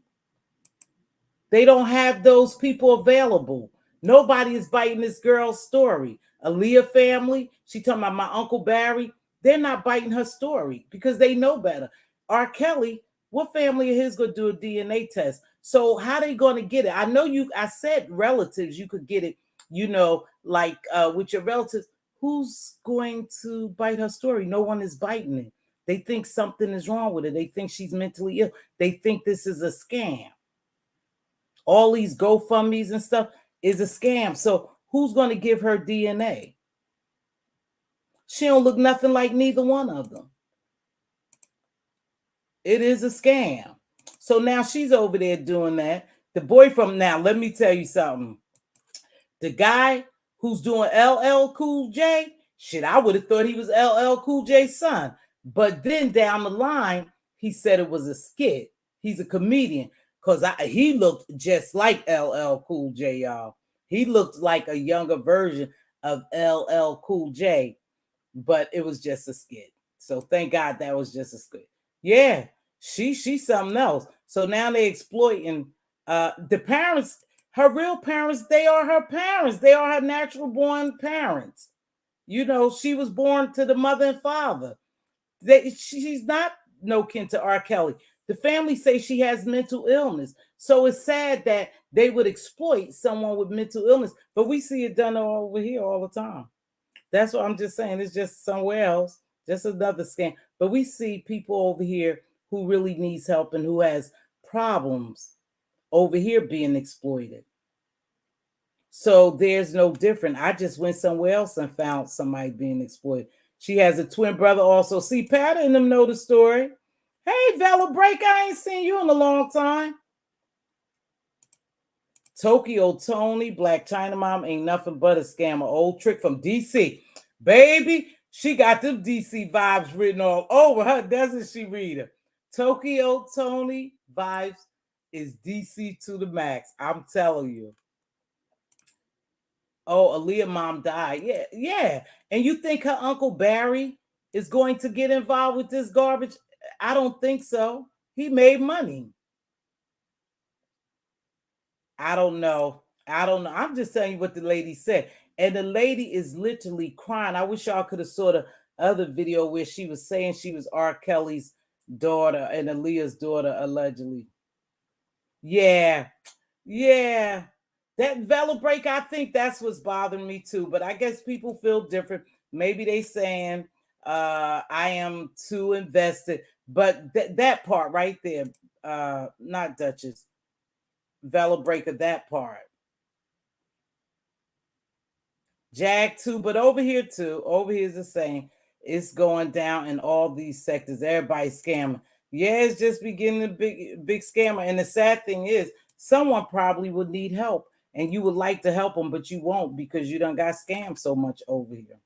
S1: They don't have those people available. Nobody is biting this girl's story. Aaliyah family, she talking about my Uncle Barry. They're not biting her story because they know better. R. Kelly, what family of his gonna do a DNA test? So how they gonna get it? I said relatives, you could get it, like with your relatives. Who's going to bite her story? No one is biting it. They think something is wrong with it. They think she's mentally ill. They think this is a scam. All these GoFundMe's and stuff is a scam. So who's going to give her DNA? She don't look nothing like neither one of them. It is a scam. So now she's over there doing that. The boy from now, let me tell you something. The guy who's doing LL Cool J, shit, I would have thought he was LL Cool J's son. But then down the line, he said it was a skit. He's a comedian because he looked just like LL Cool J, y'all. He looked like a younger version of LL Cool J, but it was just a skit. So thank God that was just a skit. Yeah, she's something else. So now they exploiting the parents. Her real parents, they are her parents. They are her natural born parents. She was born to the mother and father. She's not no kin to R. Kelly. The family say she has mental illness. So it's sad that they would exploit someone with mental illness, but we see it done over here all the time. That's what I'm just saying. It's just somewhere else, just another scam. But we see people over here who really needs help and who has problems over here being exploited. So there's no different. I just went somewhere else and found somebody being exploited. She has a twin brother also. See, Pat and them know the story. Hey, Vela Break, I ain't seen you in a long time. Tokyo Tony, Black China Mom ain't nothing but a scam. An old trick from DC. Baby, she got them DC vibes written all over her, doesn't she, Rita? Tokyo Tony vibes is DC to the max. I'm telling you. Oh, Aaliyah mom died. Yeah, yeah. And you think her Uncle Barry is going to get involved with this garbage? I don't think so. He made money. I don't know. I'm just telling you what the lady said. And the lady is literally crying. I wish y'all could have saw the other video where she was saying she was R. Kelly's daughter and Aaliyah's daughter, allegedly. Yeah. Yeah. That Vela break, I think that's what's bothering me too. But I guess people feel different. Maybe they saying I am too invested. But that part right there, not Duchess, Vela breaker, that part. Jag too, but over here too. Over here is the same. It's going down in all these sectors. Everybody's scamming. Yeah, it's just beginning a big scammer. And the sad thing is, someone probably would need help, and you would like to help them, but you won't because you done got scammed so much over here.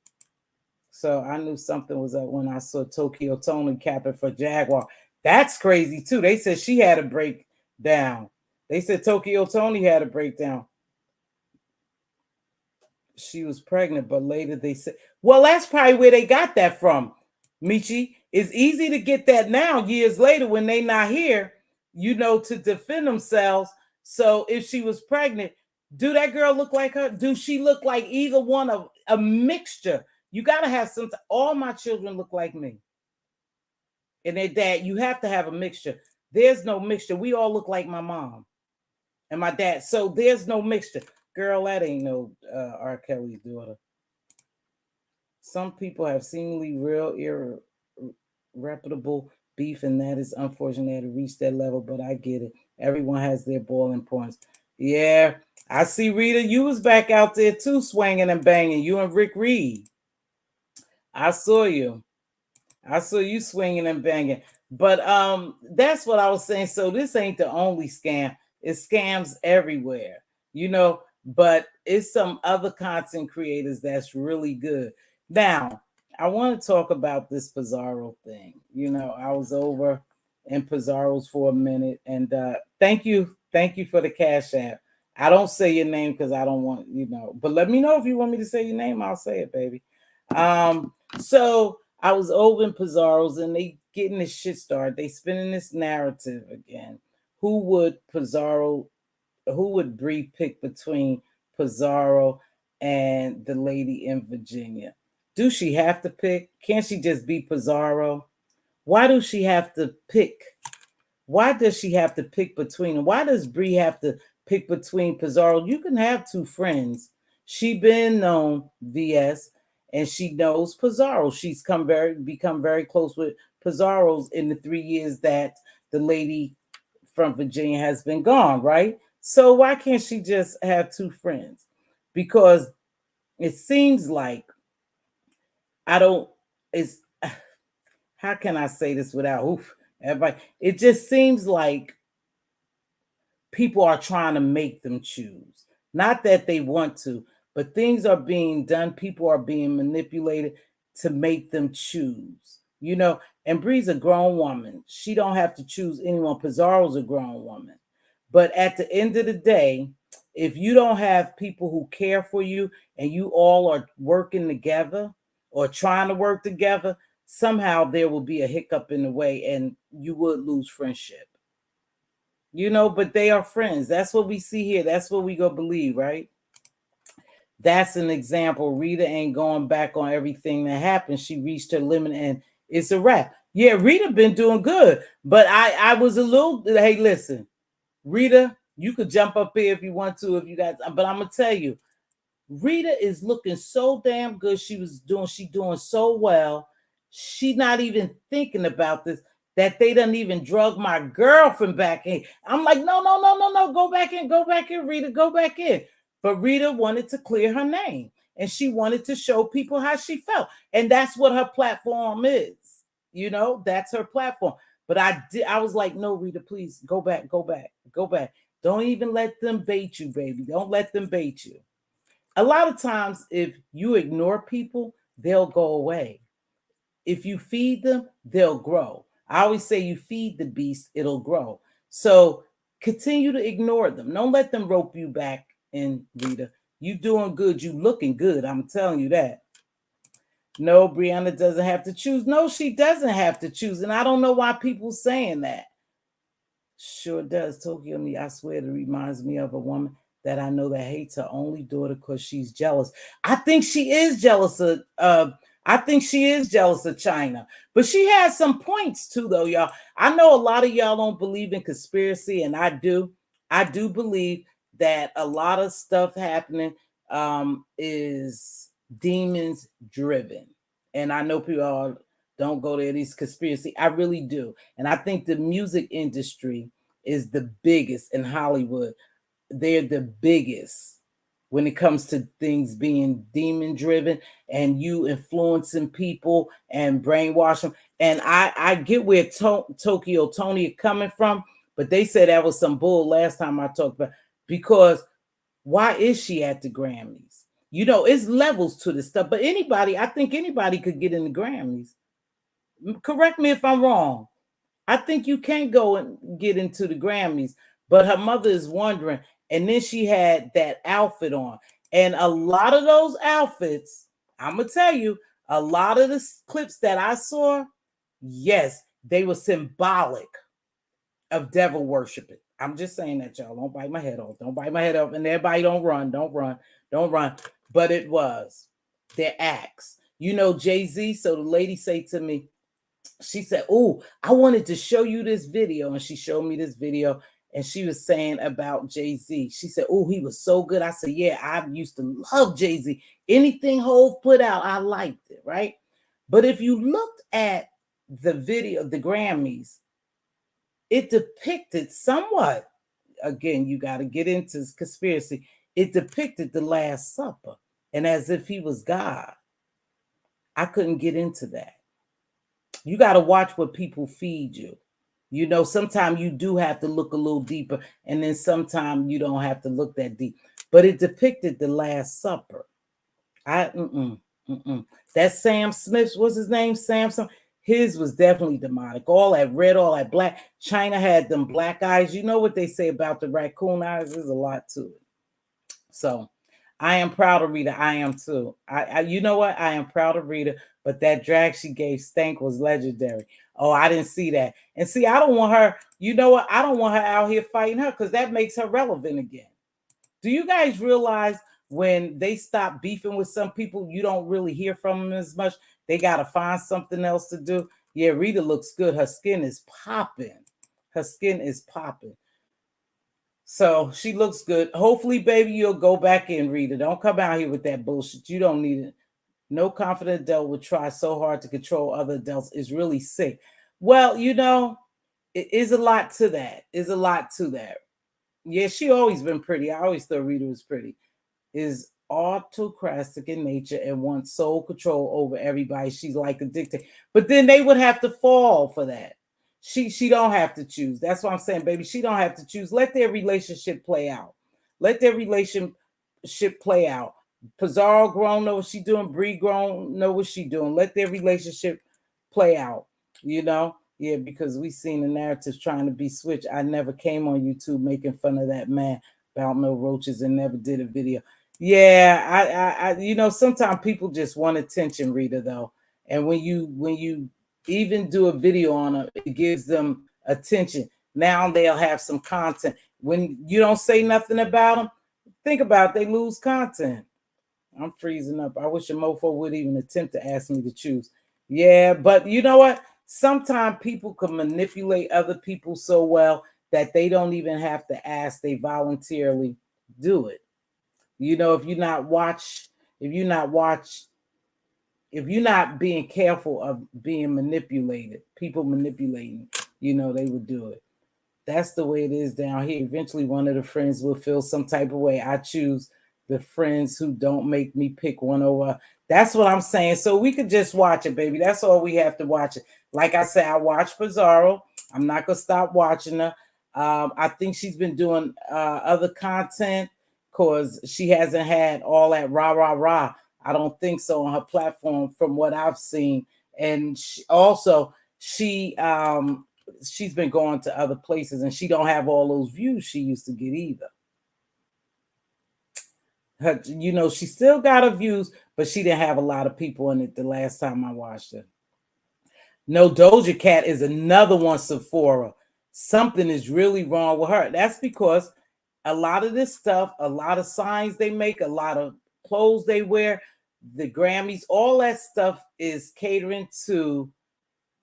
S1: So I knew something was up when I saw Tokyo Tony capping for Jaguar. That's crazy too. They said she had a breakdown. They said Tokyo Tony had a breakdown. She was pregnant, but later they said, well, that's probably where they got that from. Michi, it's easy to get that now, years later, when they not here, to defend themselves. So if she was pregnant, do that girl look like her? Do she look like either one of a mixture? You got to have some. All my children look like me. And their dad, you have to have a mixture. There's no mixture. We all look like my mom and my dad. So there's no mixture. Girl, that ain't no R. Kelly's daughter. Some people have seemingly real irreputable beef, and that is unfortunate to reach that level, but I get it. Everyone has their boiling points. Yeah, I see, Rita, you was back out there too, swinging and banging. You and Rick Reed. I saw you. I saw you swinging and banging. But that's what I was saying. So this ain't the only scam. It's scams everywhere, but it's some other content creators that's really good. Now, I want to talk about this Pizarro thing. I was over in Pizarro's for a minute, and thank you for the Cash App. I don't say your name because I don't want, but let me know if you want me to say your name. I'll say it, baby. So I was over in Pizarro's, and they getting this shit started. They spinning this narrative again. Who would Bree pick between Pizarro and the lady in Virginia? Do she have to pick? Can't she just be Pizarro? Why does she have to pick? Why does she have to pick between them? Why does Bree have to pick between Pizarro? You can have two friends. She been known VS, and she knows Pizarro. She's become very close with Pizarro's in the 3 years that the lady from Virginia has been gone, right? So why can't she just have two friends? Because it seems like it's how can I say this without everybody? It just seems like people are trying to make them choose. Not that they want to, but things are being done. People are being manipulated to make them choose. And Bree's a grown woman. She don't have to choose anyone. Pizarro's a grown woman. But at the end of the day, if you don't have people who care for you and you all are working together or trying to work together, somehow there will be a hiccup in the way and you would lose friendship. But they are friends. That's what we see here. That's what we go believe, right? That's an example. Rita ain't going back on everything that happened. She reached her limit and it's a wrap. Yeah, Rita been doing good, but I was a little, hey, listen, Rita, you could jump up here if you want to, if you guys, but I'm gonna tell you, Rita is looking so damn good. She doing so well. She not even thinking about this, that they done even drug my girlfriend back in. I'm like, no, go back in, Rita, go back in. But Rita wanted to clear her name, and she wanted to show people how she felt, and that's what her platform is. That's her platform. But I was like, no, Rita, please go back. Don't even let them bait you, baby. Don't let them bait you. A lot of times, if you ignore people, they'll go away. If you feed them, they'll grow. I always say you feed the beast, it'll grow. So continue to ignore them. Don't let them rope you back in, Rita. You doing good. You looking good. I'm telling you that. No, Brianna doesn't have to choose. No, she doesn't have to choose. And I don't know why people saying that. Sure does. Tokyo me, I swear it reminds me of a woman that I know that hates her only daughter because she's jealous. I think she is jealous of China. But she has some points too, though, y'all. I know a lot of y'all don't believe in conspiracy, and I do. I do believe that a lot of stuff happening is demons driven. And I know people don't go to these conspiracy. I really do. And I think the music industry is the biggest in Hollywood. They're the biggest when it comes to things being demon driven and you influencing people and brainwash them. And I get where Tokyo Tony is coming from, but they said that was some bull last time I talked about, because why is she at the Grammys? You know, it's levels to this stuff, but anybody, I think anybody could get in the Grammys. Correct me if I'm wrong. I think you can go and get into the Grammys, but her mother is wondering. And then she had that outfit on. And a lot of those outfits, I'm going to tell you, a lot of the clips that I saw, yes, they were symbolic of devil worshiping. I'm just saying that, y'all. Don't bite my head off. Don't bite my head off. And everybody don't run. Don't run. Don't run. But it was their acts. You know, Jay-Z. So the lady say to me, she said, "Oh, I wanted to show you this video." And she showed me this video. And she was saying about Jay-Z. She said, "Oh, he was so good." I said, "Yeah, I used to love Jay-Z. Anything Hov put out, I liked it, right?" But if you looked at the video, the Grammys, it depicted somewhat, again, you got to get into this conspiracy. It depicted the Last Supper and as if he was God. I couldn't get into that. You got to watch what people feed you. You know, sometimes you do have to look a little deeper, and then sometimes you don't have to look that deep. But it depicted the Last Supper. That Sam Smith, what's his name? Samson. His was definitely demonic. All that red, all that black. China had them black eyes. You know what they say about the raccoon eyes? There's a lot to it. So I am proud of Rita. I am too. You know what? I am proud of Rita, but that drag she gave Stank was legendary. Oh, I didn't see that. And see, I don't want her, you know what? I don't want her out here fighting her because that makes her relevant again. Do you guys realize when they stop beefing with some people, you don't really hear from them as much? They got to find something else to do. Yeah, Rita looks good. Her skin is popping. Her skin is popping. So she looks good. Hopefully, baby, you'll go back in, Rita. Don't come out here with that bullshit. You don't need it. No confident adult would try so hard to control other adults. Is really sick. Well, you know, it is a lot to that. Is a lot to that. Yeah, she always been pretty. I always thought Rita was pretty. Is autocratic in nature and wants sole control over everybody. She's like a dictator. But then they would have to fall for that. She don't have to choose. That's what I'm saying, baby. She don't have to choose. Let their relationship play out. Let their relationship play out. Pizarro grown know what she doing. Bree grown know what she doing. Let their relationship play out. You know, yeah, because we seen the narratives trying to be switched. I never came on YouTube making fun of that man about no roaches and never did a video. Yeah, I you know, sometimes people just want attention, Rita, though. And when you even do a video on them, it gives them attention. Now they'll have some content. When you don't say nothing about them, think about it, they lose content. I'm freezing up. I wish a mofo would even attempt to ask me to choose. Yeah, but you know what? Sometimes people can manipulate other people so well that they don't even have to ask. They voluntarily do it. You know, if you're not being careful of being manipulated, people manipulating, you know, they would do it. That's the way it is down here. Eventually, one of the friends will feel some type of way. I choose the friends who don't make me pick one over. That's what I'm saying. So we could just watch it, baby. That's all we have to watch it. Like I said, I watched Pizarro. I'm not going to stop watching her. I think she's been doing other content because she hasn't had all that rah, rah, rah. I don't think so on her platform from what I've seen. And she's been going to other places and she don't have all those views she used to get either. Her, you know, she still got her views, but she didn't have a lot of people in it the last time I watched her. No, Doja Cat is another one, Sephora. Something is really wrong with her. That's because a lot of this stuff, a lot of signs they make, a lot of clothes they wear, the Grammys, all that stuff is catering to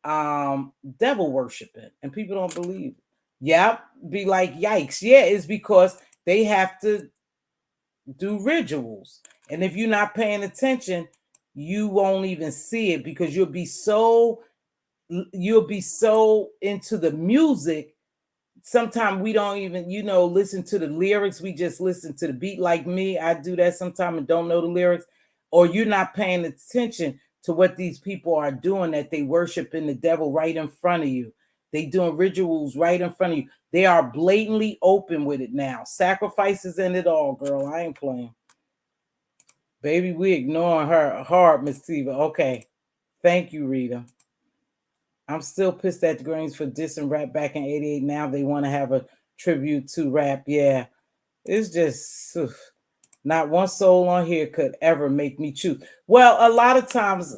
S1: devil worshiping, and people don't believe it. Yep, be like, yikes. Yeah, it's because they have to do rituals, and if you're not paying attention, you won't even see it because you'll be so into the music sometimes we don't even, listen to the lyrics. We just listen to the beat. Like me, I do that sometimes and don't know the lyrics. Or you're not paying attention to what these people are doing, that they worshiping the devil right in front of you. They doing rituals right in front of you. They are blatantly open with it now. Sacrifices in it all, girl. I ain't playing. Baby, we ignoring her hard, Miss Tiva. Okay. Thank you, Rita. I'm still pissed at the Greens for dissing rap back in 88. Now they want to have a tribute to rap. Yeah. It's just not one soul on here could ever make me choose. Well, a lot of times,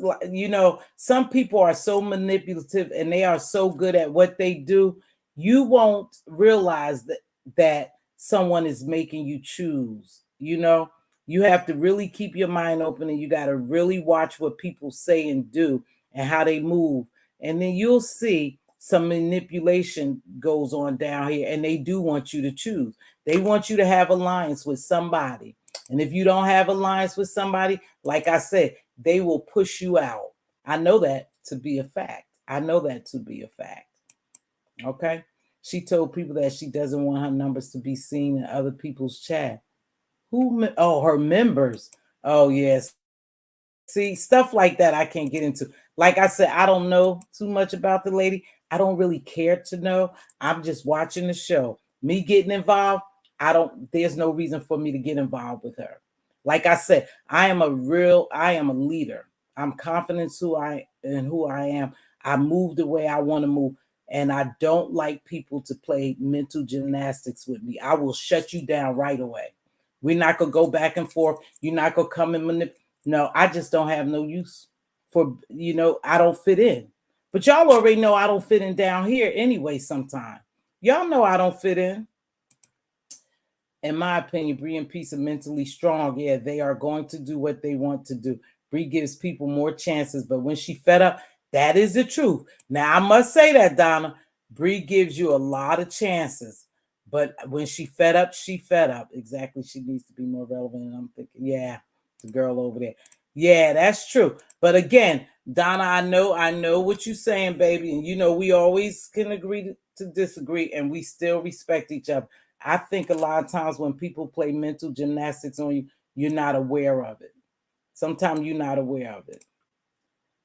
S1: some people are so manipulative and they are so good at what they do, you won't realize that someone is making you choose. You have to really keep your mind open, and you got to really watch what people say and do and how they move. And then you'll see some manipulation goes on down here, and they do want you to choose. They want you to have alliance with somebody. And if you don't have alliance with somebody, like I said, they will push you out. I know that to be a fact. I know that to be a fact. Okay? She told people that she doesn't want her numbers to be seen in other people's chat. Who? Oh, her members. Oh, yes. See, stuff like that I can't get into. Like I said, I don't know too much about the lady. I don't really care to know. I'm just watching the show. Me getting involved, there's no reason for me to get involved with her. Like I said, I am a leader. I'm confident who I am. I move the way I want to move. And I don't like people to play mental gymnastics with me. I will shut you down right away. We're not going to go back and forth. You're not going to come and manipulate. No, I just don't have no use for, I don't fit in. But y'all already know I don't fit in down here anyway sometime. Y'all know I don't fit in. In my opinion, Bree and Peace are mentally strong. Yeah, they are going to do what they want to do. Bree gives people more chances, but when she fed up, that is the truth. Now, I must say that, Donna. Bree gives you a lot of chances. But when she fed up, she fed up. Exactly. She needs to be more relevant. And I'm thinking, yeah, the girl over there. Yeah, that's true. But again, Donna, I know what you're saying, baby. And we always can agree to disagree, and we still respect each other. I think a lot of times when people play mental gymnastics on you, you're not aware of it. Sometimes you're not aware of it.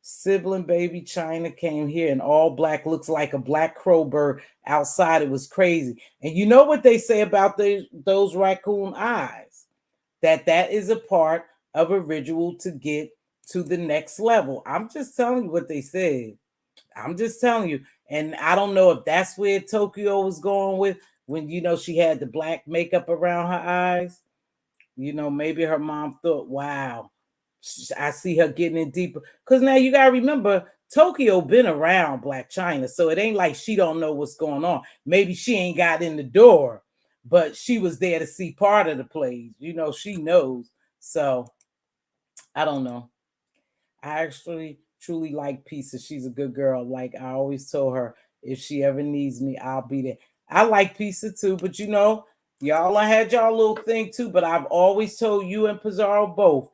S1: Sibling baby China came here and all black, looks like a black crow bird outside. It was crazy. And you know what they say about those raccoon eyes? That is a part of a ritual to get to the next level. I'm just telling you what they said. I'm just telling you. And I don't know if that's where Tokyo was going with when, she had the black makeup around her eyes. Maybe her mom thought, wow, I see her getting in deeper. Because now you got to remember, Tokyo been around Black China. So it ain't like she don't know what's going on. Maybe she ain't got in the door, but she was there to see part of the plays. She knows. So I don't know. I actually truly like Pizza. She's a good girl. Like I always told her, if she ever needs me, I'll be there. I like Pizza too, but y'all had y'all little thing too. But I've always told you and Pizarro both,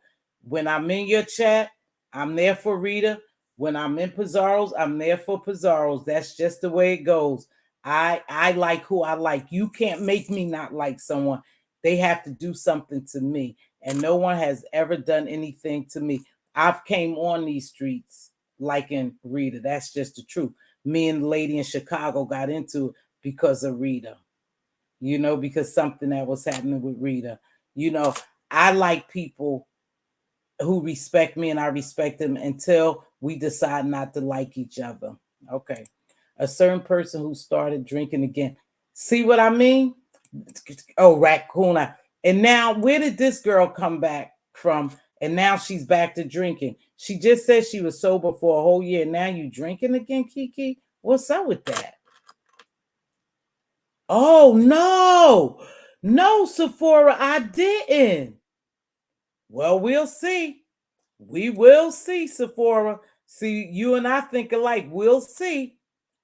S1: when I'm in your chat, I'm there for Rita. When I'm in Pizarro's, I'm there for Pizarro's. That's just the way it goes. I like who I like. You can't make me not like someone. They have to do something to me. And no one has ever done anything to me. I've came on these streets liking Rita. That's just the truth. Me and the lady in Chicago got into it because of Rita. Because something that was happening with Rita. I like people who respect me and I respect them until we decide not to like each other. Okay. A certain person who started drinking again. See what I mean? Oh, raccoon. And now, where did this girl come back from? And now she's back to drinking. She just said she was sober for a whole year. Now you drinking again, Kiki? What's up with that? Oh, no. No, Sephora, I didn't. Well, we'll see. We will see, Sephora. See, you and I think alike. We'll see.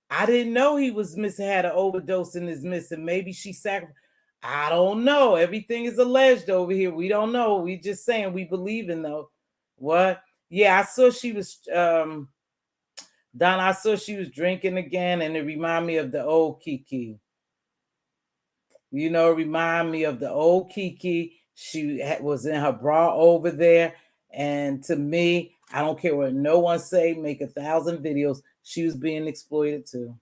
S1: I didn't know he was missing, had an overdose and is missing. Maybe she sacrificed. I don't know. Everything is alleged over here. We don't know. We just saying we believe in though. What? Yeah, I saw she was Don, I saw she was drinking again, and it reminded me of the old Kiki. You know, remind me of the old Kiki. She was in her bra over there. And to me, I don't care what no one say, make 1,000 videos. She was being exploited too.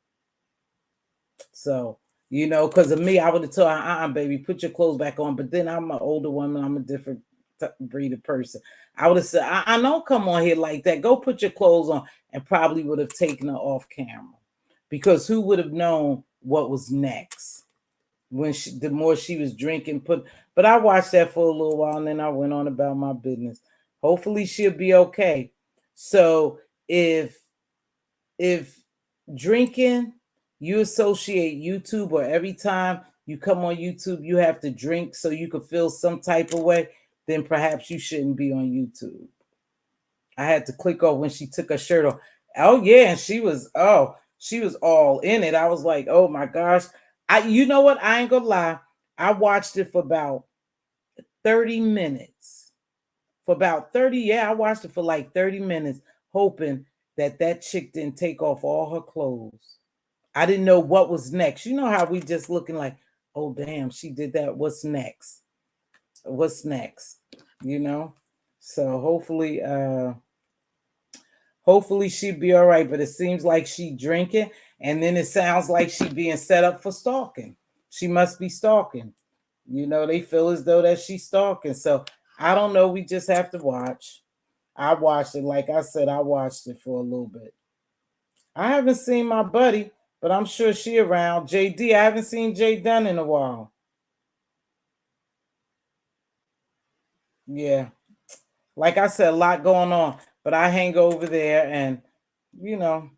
S1: So, you know, because of me, I would have told her, baby, put your clothes back on. But then I'm an older woman. I'm a different breed of person. I would have said, I don't come on here like that. Go put your clothes on, and probably would have taken her off camera, because who would have known what was next when the more she was drinking. But I watched that for a little while, and then I went on about my business. Hopefully she'll be okay. So if drinking, you associate YouTube, or every time you come on YouTube you have to drink so you could feel some type of way, then perhaps you shouldn't be on YouTube. I had to click off when she took her shirt off. Oh yeah, and she was all in it. I was like, oh my gosh. You know what? I ain't gonna lie. I watched it for about 30 minutes. I watched it for like 30 minutes, hoping that chick didn't take off all her clothes. I didn't know what was next. You know how we just looking like, oh damn, she did that. What's next? What's next? You know? So hopefully she'd be all right. But it seems like she drinking, and then it sounds like she being set up for stalking. She must be stalking. You know, they feel as though that she's stalking. So I don't know. We just have to watch. I watched it. Like I said, I watched it for a little bit. I haven't seen my buddy, but I'm sure she around. JD, I haven't seen Jay Dunn in a while. Yeah. Like I said, a lot going on. But I hang over there, and, you know,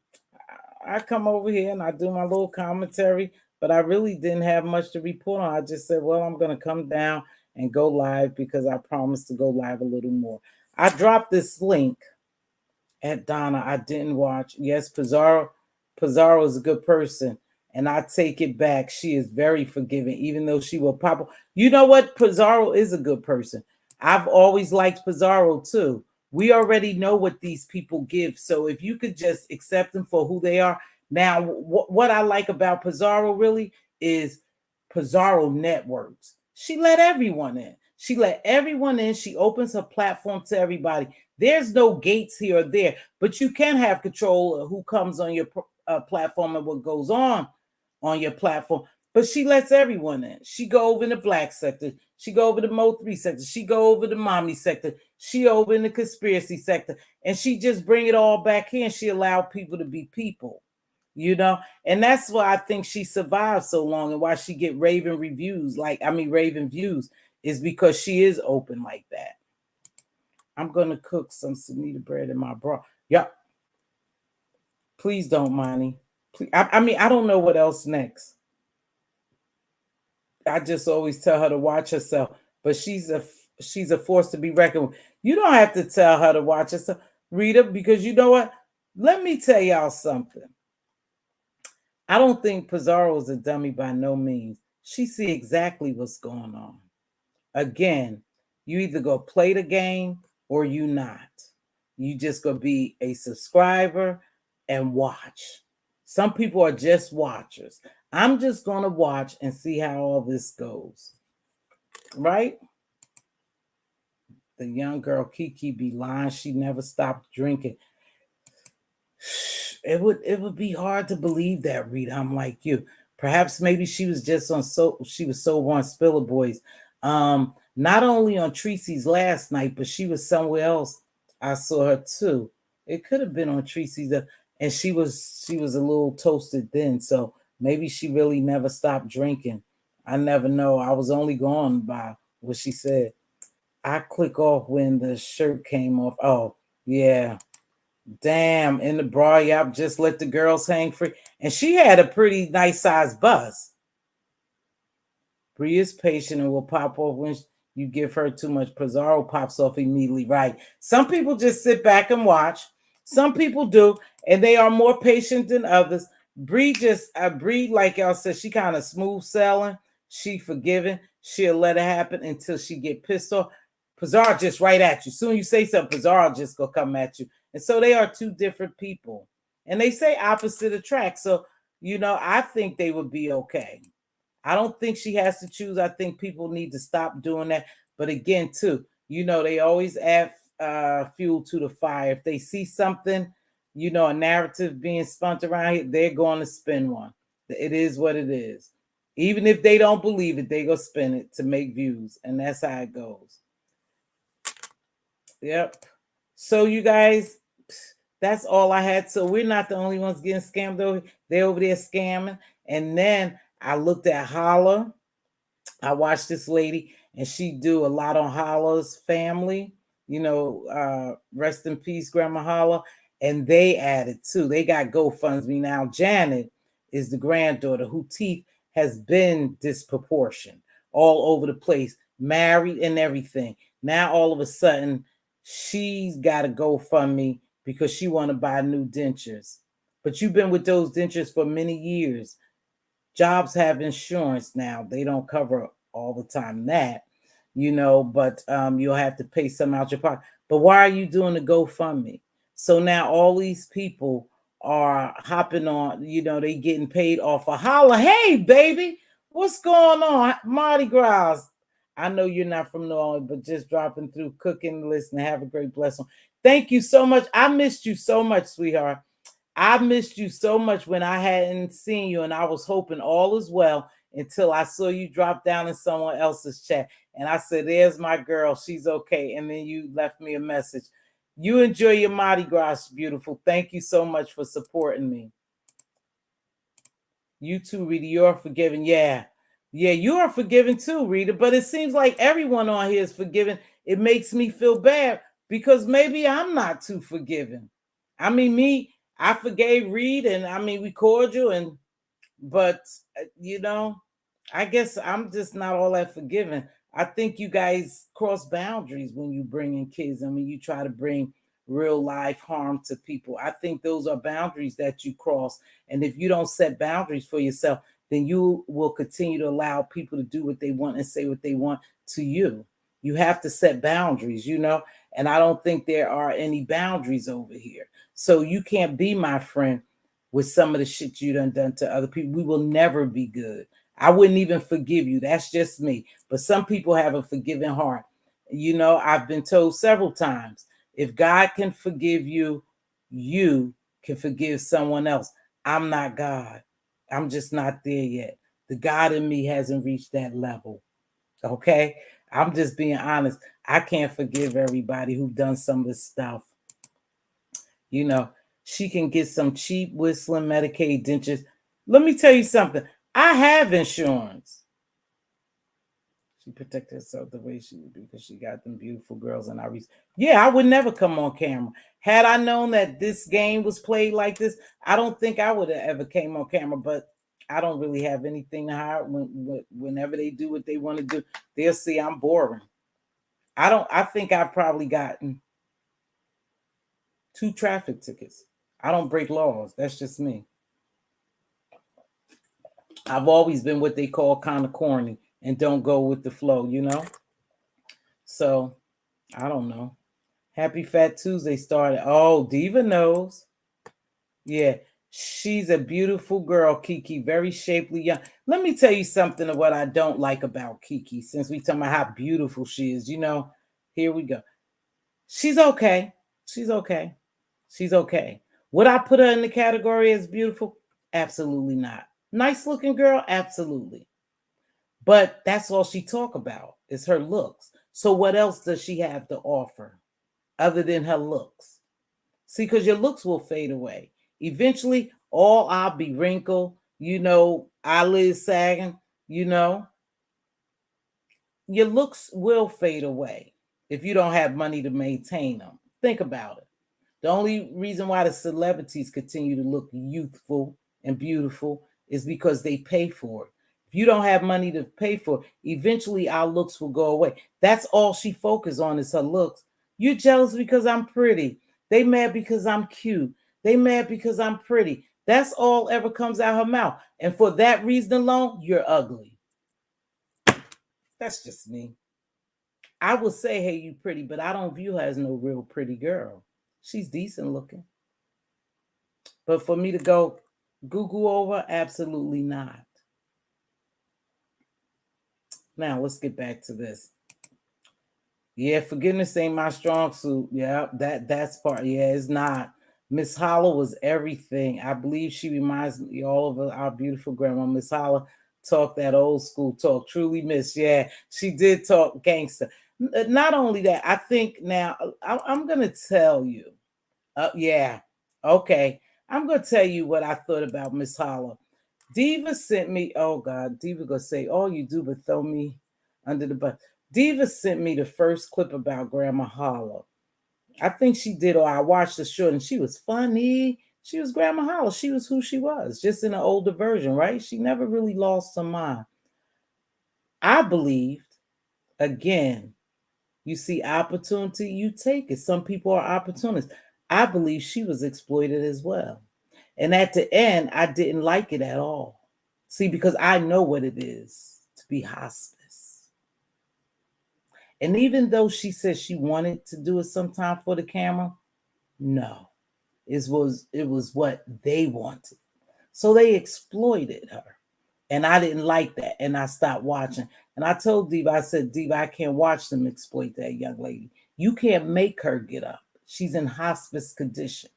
S1: I come over here and I do my little commentary, but I really didn't have much to report on. I just said, well, I'm going to come down and go live because I promised to go live a little more. I dropped this link at Donna. I didn't watch. Yes, Pizarro is a good person, and I take it back. She is very forgiving, even though she will pop. You know what? Pizarro is a good person. I've always liked Pizarro too. We already know what these people give. So if you could just accept them for who they are. Now, what I like about Pizarro really is Pizarro networks. She let everyone in. She let everyone in. She opens her platform to everybody. There's no gates here or there, but you can have control of who comes on your platform and what goes on your platform. But she lets everyone in. She go over in the black sector. She go over the Mo3 sector. She go over the mommy sector. She over in the conspiracy sector. And she just bring it all back here. She allowed people to be people, you know? And that's why I think she survived so long, and why she get raving views, is because she is open like that. I'm going to cook some Sunita bread in my bra. Yeah. Please don't, Monty. Please. I mean, I don't know what else next. I just always tell her to watch herself, but she's a force to be reckoned with. You don't have to tell her to watch herself, Rita, because you know what? Let me tell y'all something. I don't think Pizarro is a dummy by no means. She see exactly what's going on. Again, you either go play the game or you not. You just gonna be a subscriber and watch. Some people are just watchers. I'm just gonna watch and see how all this goes. Right? The young girl Kiki be lying. She never stopped drinking. It would be hard to believe that, Rita. I'm like you. Perhaps maybe she was just on she was sober on Spiller Boys. Not only on Tracy's last night, but she was somewhere else. I saw her too. It could have been on Tracy's, and she was a little toasted then. So maybe she really never stopped drinking. I never know. I was only going by what she said. I click off when the shirt came off. Oh yeah. Damn, in the bra, yep, just let the girls hang free. And she had a pretty nice size bust. Bree is patient and will pop off when you give her too much. Pizarro pops off immediately, right? Some people just sit back and watch. Some people do, and they are more patient than others. Bree like y'all said, she kind of smooth selling. She forgiving. She'll let it happen until she get pissed off. Pizarro just right at you. Soon you say something, Pizarro just go come at you. And so they are two different people. And they say opposite attract. So, you know, I think they would be okay. I don't think she has to choose. I think people need to stop doing that. But again, too, they always add fuel to the fire. If they see something, a narrative being spun around here, they're going to spin one. It is what it is. Even if they don't believe it, they go spin it to make views. And that's how it goes. Yep. So you guys, that's all I had. So we're not the only ones getting scammed over. They're over there scamming. And then I looked at Holla. I watched this lady, and she do a lot on Holla's family. Rest in peace, Grandma Holla. And they added too. They got GoFundMe now. Janet is the granddaughter who teeth has been disproportioned all over the place, married and everything. Now all of a sudden, she's got to GoFundMe because she want to buy new dentures. But you've been with those dentures for many years. Jobs have insurance now. They don't cover all the time that, but you'll have to pay some out your pocket. But why are you doing the GoFundMe? So now all these people are hopping on, they getting paid off a Holla. Hey, baby, what's going on? Mardi Gras. I know you're not from New Orleans, but just dropping through, cooking, listening. Have a great blessing. Thank you so much. I missed you so much, sweetheart. I missed you so much when I hadn't seen you, and I was hoping all is well until I saw you drop down in someone else's chat. And I said, there's my girl. She's okay. And then you left me a message. You enjoy your Mardi Gras, beautiful. Thank you so much for supporting me. You too, Rita. You're forgiven. Yeah, you are forgiven too, Rita. But it seems like everyone on here is forgiven. It makes me feel bad because maybe I'm not too forgiving. I mean, I forgave Reed, and we cordial, but I guess I'm just not all that forgiving. I think you guys cross boundaries when you bring in kids and when you try to bring real life harm to people. I think those are boundaries that you cross. And if you don't set boundaries for yourself, then you will continue to allow people to do what they want and say what they want to you. You have to set boundaries, and I don't think there are any boundaries over here. So you can't be my friend with some of the shit you done to other people. We will never be good. I wouldn't even forgive you. That's just me. But some people have a forgiving heart. I've been told several times, if God can forgive you, you can forgive someone else. I'm not God. I'm just not there yet. The God in me hasn't reached that level. Okay? I'm just being honest. I can't forgive everybody who've done some of this stuff. She can get some cheap whistling Medicaid dentures. Let me tell you something. I have insurance. She protected herself the way she would because she got them beautiful girls in our I would never come on camera. Had I known that this game was played like this, I don't think I would have ever came on camera, but I don't really have anything to hide. Whenever they do what they want to do, they'll see I'm boring. I think I've probably gotten 2 traffic tickets. I don't break laws. That's just me. I've always been what they call kind of corny and don't go with the flow, So, I don't know. Happy Fat Tuesday started. Oh, Diva knows. Yeah, she's a beautiful girl, Kiki. Very shapely, young. Let me tell you something of what I don't like about Kiki, since we talking about how beautiful she is. Here we go. She's okay. She's okay. She's okay. Would I put her in the category as beautiful? Absolutely not. Nice looking girl? Absolutely. But that's all she talk about is her looks. So what else does she have to offer other than her looks? See, because your looks will fade away. Eventually, all I'll be wrinkled, eyelids sagging, your looks will fade away if you don't have money to maintain them. Think about it. The only reason why the celebrities continue to look youthful and beautiful is because they pay for it. If you don't have money to pay for it, eventually our looks will go away. That's all she focuses on is her looks. You're jealous because I'm pretty. They mad because I'm cute. They mad because I'm pretty. That's all ever comes out her mouth. And for that reason alone, you're ugly. That's just me. I would say, hey, you pretty, but I don't view her as no real pretty girl. She's decent looking. But for me to go Google over, absolutely not. Now let's get back to this. Yeah, forgiveness ain't my strong suit. Yeah, that's part. Yeah, it's not. Miss Holla was everything. I believe she reminds me all of our beautiful grandma. Miss Holla talked that old school talk. Truly miss. Yeah, she did talk gangster. Not only that, I think now I'm gonna tell you. Yeah, okay. I'm gonna tell you what I thought about Miss Holla. Diva sent me. Oh God, Diva gonna say all you do but throw me under the bus. Diva sent me the first clip about Grandma Holla. I think she did, or I watched the show and she was funny. She was Grandma Holla. She was who she was, just in an older version, right? She never really lost her mind. I believed, again, you see opportunity, you take it. Some people are opportunists. I believe she was exploited as well. And at the end, I didn't like it at all. See, because I know what it is to be hospice. And even though she said she wanted to do it sometime for the camera, no. It was what they wanted. So they exploited her. And I didn't like that. And I stopped watching. And I told Diva, I said, Diva, I can't watch them exploit that young lady. You can't make her get up. She's in hospice condition.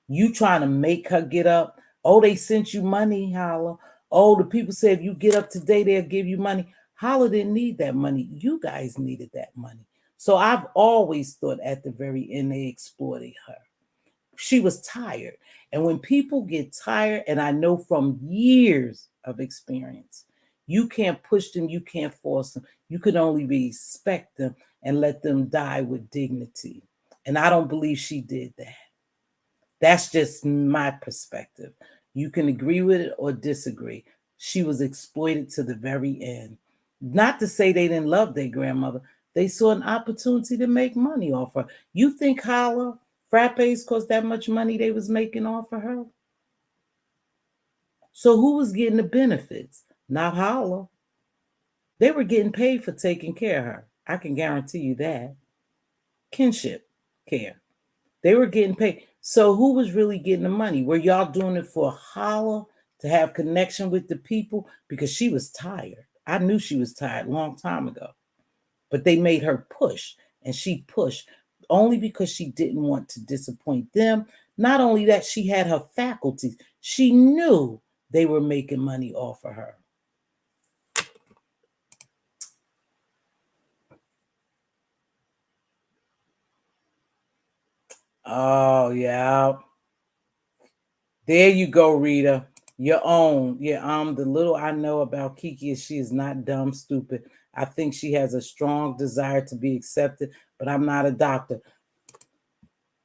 S1: You trying to make her get up. Oh, they sent you money, Holla. Oh, the people said if you get up today, they'll give you money. Holla didn't need that money. You guys needed that money. So I've always thought at the very end they exploited her. She was tired. And when people get tired, and I know from years of experience, you can't push them, you can't force them. You can only respect them and let them die with dignity. And I don't believe she did that. That's just my perspective. You can agree with it or disagree. She was exploited to the very end. Not to say they didn't love their grandmother. They saw an opportunity to make money off her. You think Holla frappes cost that much money they was making off of her? So who was getting the benefits? Not Holla. They were getting paid for taking care of her. I can guarantee you that. Kinship care. They were getting paid. So who was really getting the money? Were y'all doing it for Holla to have connection with the people? Because she was tired. I knew she was tired a long time ago. But they made her push, and she pushed only because she didn't want to disappoint them. Not only that, she had her faculties. She knew they were making money off of her. Oh, yeah. There you go, Rita. Your own. Yeah, the little I know about Kiki is she is not dumb, stupid. I think she has a strong desire to be accepted, but I'm not a doctor.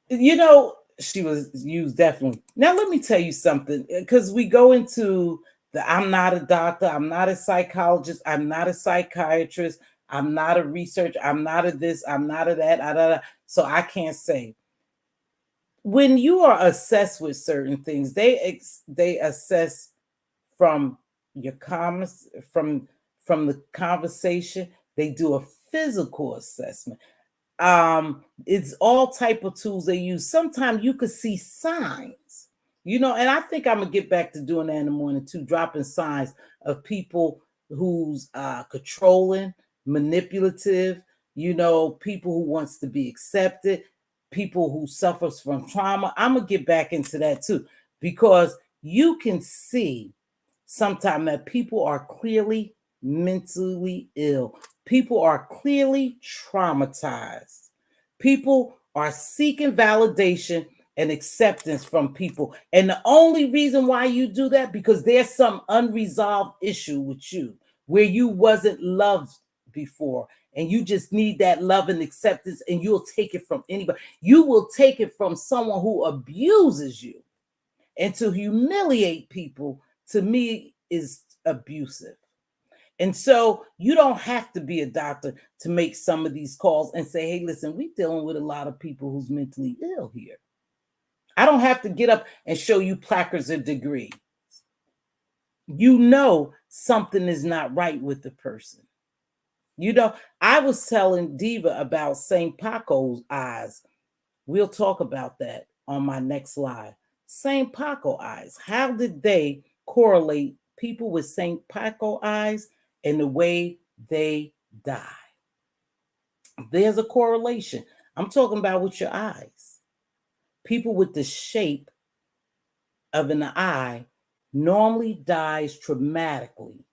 S1: You know, she was used definitely. Now, let me tell you something, because we go into I'm not a doctor, I'm not a psychologist, I'm not a psychiatrist, I'm not a researcher, I'm not a this, I'm not a that, so I can't say. When you are assessed with certain things, they assess from your comments, from the conversation. They do a physical assessment. It's all type of tools they use. Sometimes you could see signs, and I think I'm gonna get back to doing that in the morning too, dropping signs of people who's controlling, manipulative, people who wants to be accepted, people who suffers from trauma. I'm gonna get back into that too, because you can see sometimes that people are clearly mentally ill. People are clearly traumatized. People are seeking validation and acceptance from people. And the only reason why you do that, because there's some unresolved issue with you where you wasn't loved before. And you just need that love and acceptance, and you'll take it from anybody. You will take it from someone who abuses you. And to humiliate people, to me, is abusive. And so you don't have to be a doctor to make some of these calls and say, hey, listen, we're dealing with a lot of people who's mentally ill here. I don't have to get up and show you placards of degree. You know something is not right with the person. I was telling Diva about St. Paco's eyes. We'll talk about that on my next live. St. Paco eyes. How did they correlate people with St. Paco eyes and the way they die. There's a correlation. I'm talking about with your eyes. People with the shape of an eye normally dies traumatically.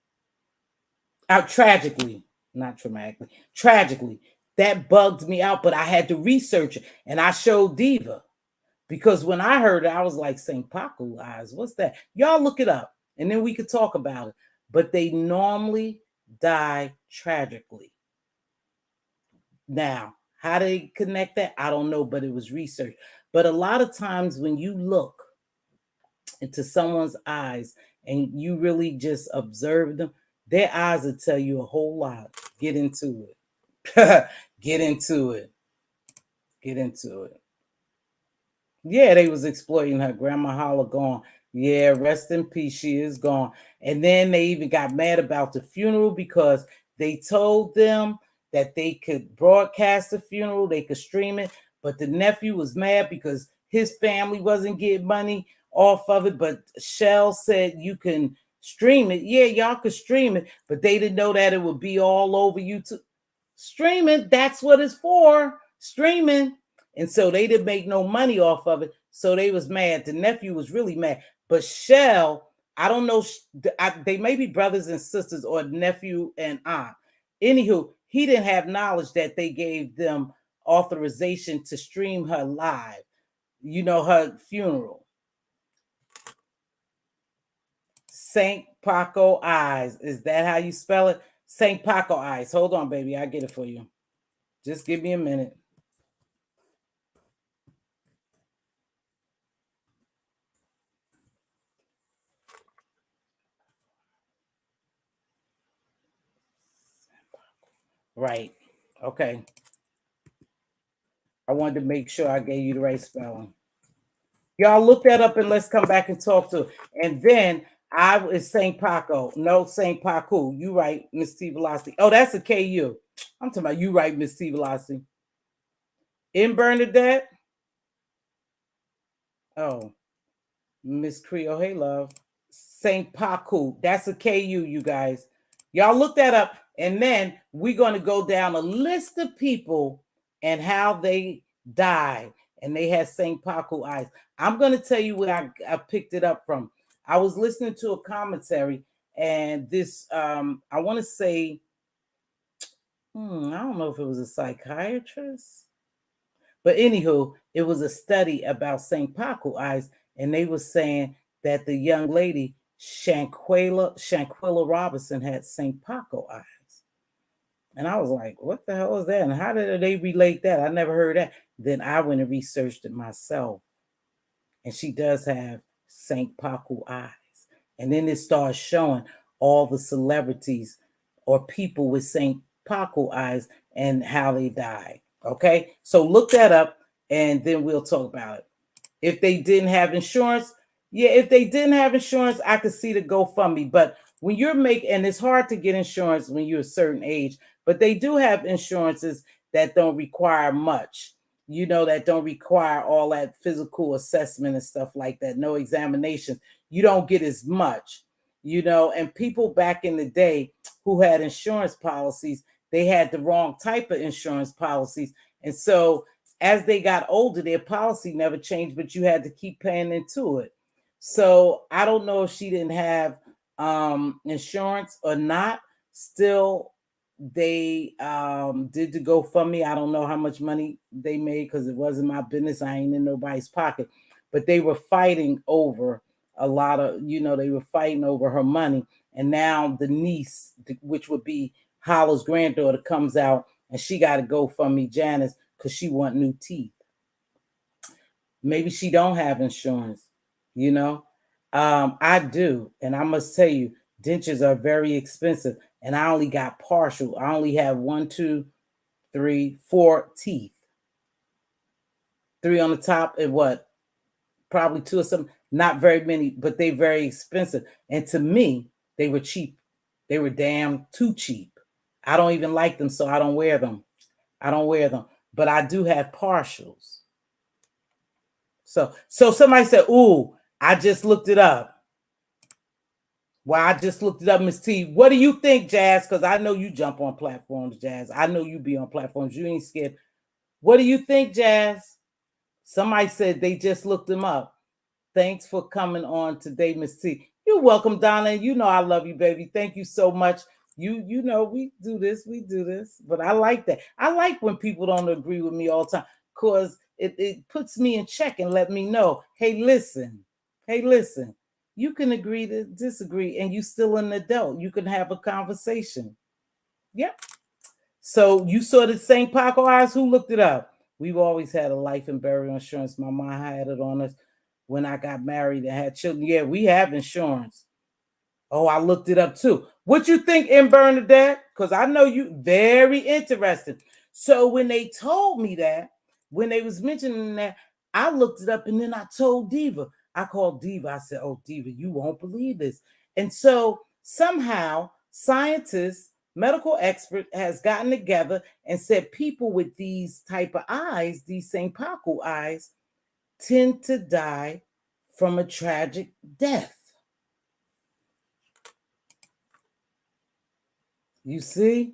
S1: Tragically, not traumatically, tragically. That bugged me out, but I had to research it, and I showed Diva because when I heard it, I was like, St. Paco eyes, what's that? Y'all look it up, and then we could talk about it. But they normally die tragically. Now, how they connect that, I don't know, but it was research. But a lot of times when you look into someone's eyes and you really just observe them, their eyes will tell you a whole lot. Get into it. Get into it. Get into it. Yeah, they was exploiting her. Grandma Holla gone. Yeah, rest in peace. She is gone. And then they even got mad about the funeral because they told them that they could broadcast the funeral, they could stream it, but the nephew was mad because his family wasn't getting money off of it. But Shell said you can stream it. Yeah, y'all could stream it, but they didn't know that it would be all over YouTube. Streaming, that's what it's for. Streaming. And so they didn't make no money off of it. So they was mad. The nephew was really mad. But Shell, I don't know, they may be brothers and sisters or nephew and aunt. Anywho, he didn't have knowledge that they gave them authorization to stream her live, you know, her funeral. St. Paco eyes. Is that how you spell it? St. Paco eyes. Hold on, baby. I'll get it for you. Just give me a minute. Right. Okay. I wanted to make sure I gave you the right spelling. Y'all look that up and let's come back and talk to it. And then I was St. Paco. No, St. Paco. You right, Mz.Teavalocity. Oh, that's a KU. I'm talking about you right, Mz.Teavalocity. In Bernadette. Oh, Miss Creole. Hey, love. St. Paco. That's a KU, you guys. Y'all look that up. And then we're going to go down a list of people and how they died. And they had St. Paco eyes. I'm going to tell you where I picked it up from. I was listening to a commentary, and this, I want to say, I don't know if it was a psychiatrist. But anywho, it was a study about St. Paco eyes, and they were saying that the young lady, Shanquella Robinson, had St. Paco eyes. And I was like, what the hell is that? And how did they relate that? I never heard that. Then I went and researched it myself. And she does have St. Paco eyes. And then it starts showing all the celebrities or people with St. Paco eyes and how they died. Okay, so look that up and then we'll talk about it. If they didn't have insurance, yeah, if they didn't have insurance, I could see the GoFundMe. But when you're making, and it's hard to get insurance when you're a certain age, but they do have insurances that don't require much, you know, that don't require all that physical assessment and stuff like that, no examinations. You don't get as much, you know, and people back in the day who had insurance policies, they had the wrong type of insurance policies. And so as they got older, their policy never changed, but you had to keep paying into it. So I don't know if she didn't have insurance or not. Still, they did the GoFundMe. I don't know how much money they made because it wasn't my business. I ain't in nobody's pocket. But they were fighting over a lot of, you know, they were fighting over her money. And now the niece, which would be Holla's granddaughter, comes out and she got to GoFundMe Janice because she want new teeth. Maybe she don't have insurance, you know. I do, and I must tell you, dentures are very expensive, and I only got partial. I only have 1, 2, 3, 4 teeth. 3 on the top and what? Probably 2 or something. Not very many, but they very expensive. And to me, they were cheap. They were damn too cheap. I don't even like them, so I don't wear them. I don't wear them. But I do have partials. So somebody said, ooh, I just looked it up. Well, I just looked it up, Miss T. What do you think, Jazz? Because I know you jump on platforms, Jazz. I know you be on platforms. You ain't scared. What do you think, Jazz? Somebody said they just looked him up. Thanks for coming on today, Miss T. You're welcome, Donna. You know I love you, baby. Thank you so much. You know we do this. But I like that. I like when people don't agree with me all the time because it puts me in check and let me know, hey, listen. You can agree to disagree and you still an adult. You can have a conversation. Yep. So you saw the St. Paco eyes? Who looked it up? We've always had a life and burial insurance. My mom had it on us when I got married and had children. Yeah, we have insurance. Oh, I looked it up too. What you think, M. Bernadette? Because I know you very interesting. So when they told me that, when they was mentioning that, I looked it up and then I told Diva. I called Diva. I said, oh, Diva, you won't believe this. And so somehow scientists, medical expert has gotten together and said people with these type of eyes, these St. Paco eyes, tend to die from a tragic death. You see?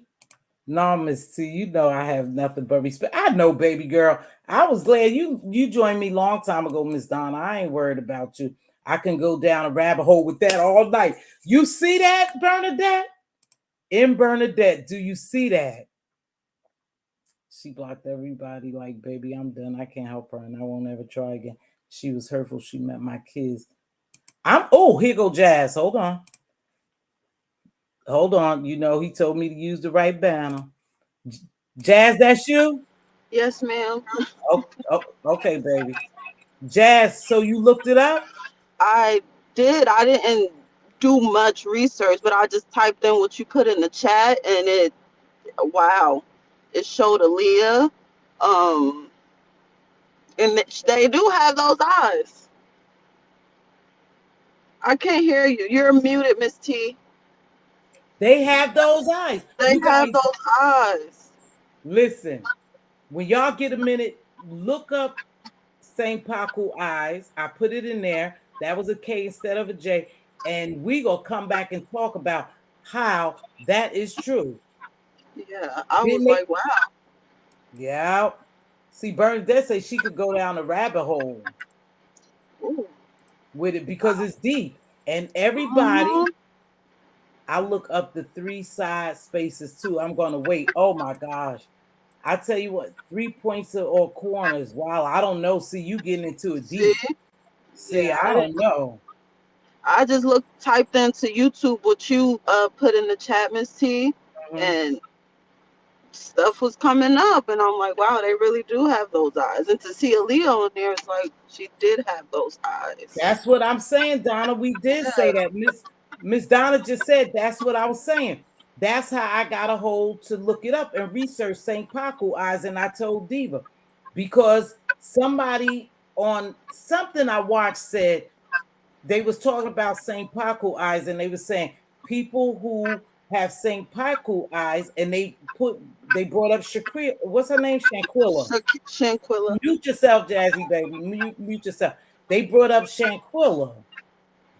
S1: No, Miss T, you know I have nothing but respect. I know, baby girl. I was glad you joined me long time ago, Miss Donna. I ain't worried about you. I can go down a rabbit hole with that all night. You see that, Bernadette? In Bernadette, do you see that? She blocked everybody like, baby, I'm done. I can't help her and I won't ever try again. She was hurtful. She met my kids. Here go Jazz. Hold on. You know, he told me to use the right banner. Jazz, that's you?
S4: Yes, ma'am.
S1: Okay, baby. Jazz, so you looked it up?
S4: I did. I didn't do much research, but I just typed in what you put in the chat, and wow, it showed Aaliyah. Um, and they do have those eyes. I can't hear you. You're muted, Miss T.
S1: They have those eyes.
S4: They
S1: You
S4: have
S1: guys,
S4: those eyes.
S1: listen. When y'all get a minute, look up St. Paco eyes. I put it in there. That was a K instead of a J. And we gonna come back and talk about how that is true.
S4: Yeah, I
S1: Didn't
S4: was
S1: they?
S4: like, wow.
S1: Yeah. See, Bernadette say she could go down a rabbit hole
S4: Ooh.
S1: with it because it's deep. And everybody,
S4: Mhm.
S1: I look up the 3 side spaces too. I'm gonna wait. Oh my gosh. I tell you what, 3 points or corners. Wow, I don't know. See, you getting into it
S4: See,
S1: deep. See,
S4: yeah,
S1: I don't know.
S4: I just typed into YouTube what you put in the chat, Miss T,
S1: Mhm.
S4: and stuff was coming up, and I'm like, wow, they really do have those eyes. And to see a Leo in there, it's like she did have those eyes.
S1: That's what I'm saying, Donna. We did say
S4: Yeah,
S1: that. Miss Donna just said that's what I was saying. That's how I got a hold to look it up and research St. Paco eyes. And I told Diva because somebody on something I watched said they was talking about St. Paco eyes, and they were saying people who have St. Paco eyes, and they brought up Shaquille. What's her name? Shanquilla.
S4: Shanquilla.
S1: Mute yourself, Jazzy baby. Mute yourself. They brought up Shanquilla,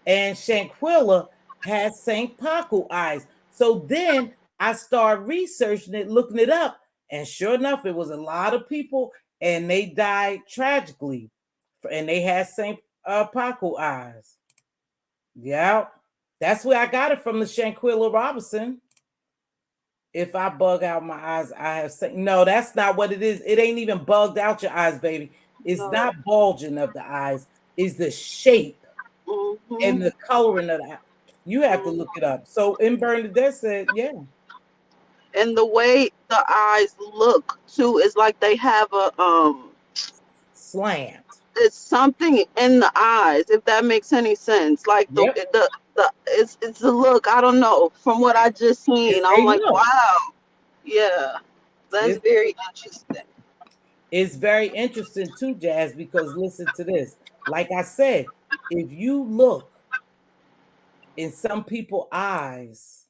S1: and Shanquilla has St. Paco eyes. So then I started researching it, looking it up, and sure enough, it was a lot of people, and they died tragically, and they had St. Paco eyes. Yeah, that's where I got it from, the Shanquilla Robinson. If I bug out my eyes, I have St. No, that's not what it is. It ain't even bugged out your eyes, baby. It's
S4: No.
S1: not bulging of the eyes. It's the shape
S4: Mhm.
S1: and the coloring of the eye. You have to look
S4: Mhm.
S1: it up. So in Bernadette said, yeah,
S4: And the way the eyes look too is like they have
S1: slant.
S4: it's something in the eyes, if that makes any sense. Like
S1: Yep,
S4: it's the look. I don't know. From what I just
S1: it's
S4: seen, I'm
S1: they
S4: like,
S1: look.
S4: wow, yeah, that's
S1: It's
S4: very interesting.
S1: it's very interesting too, Jazz, because listen to this. Like I said, if you look in some people's eyes,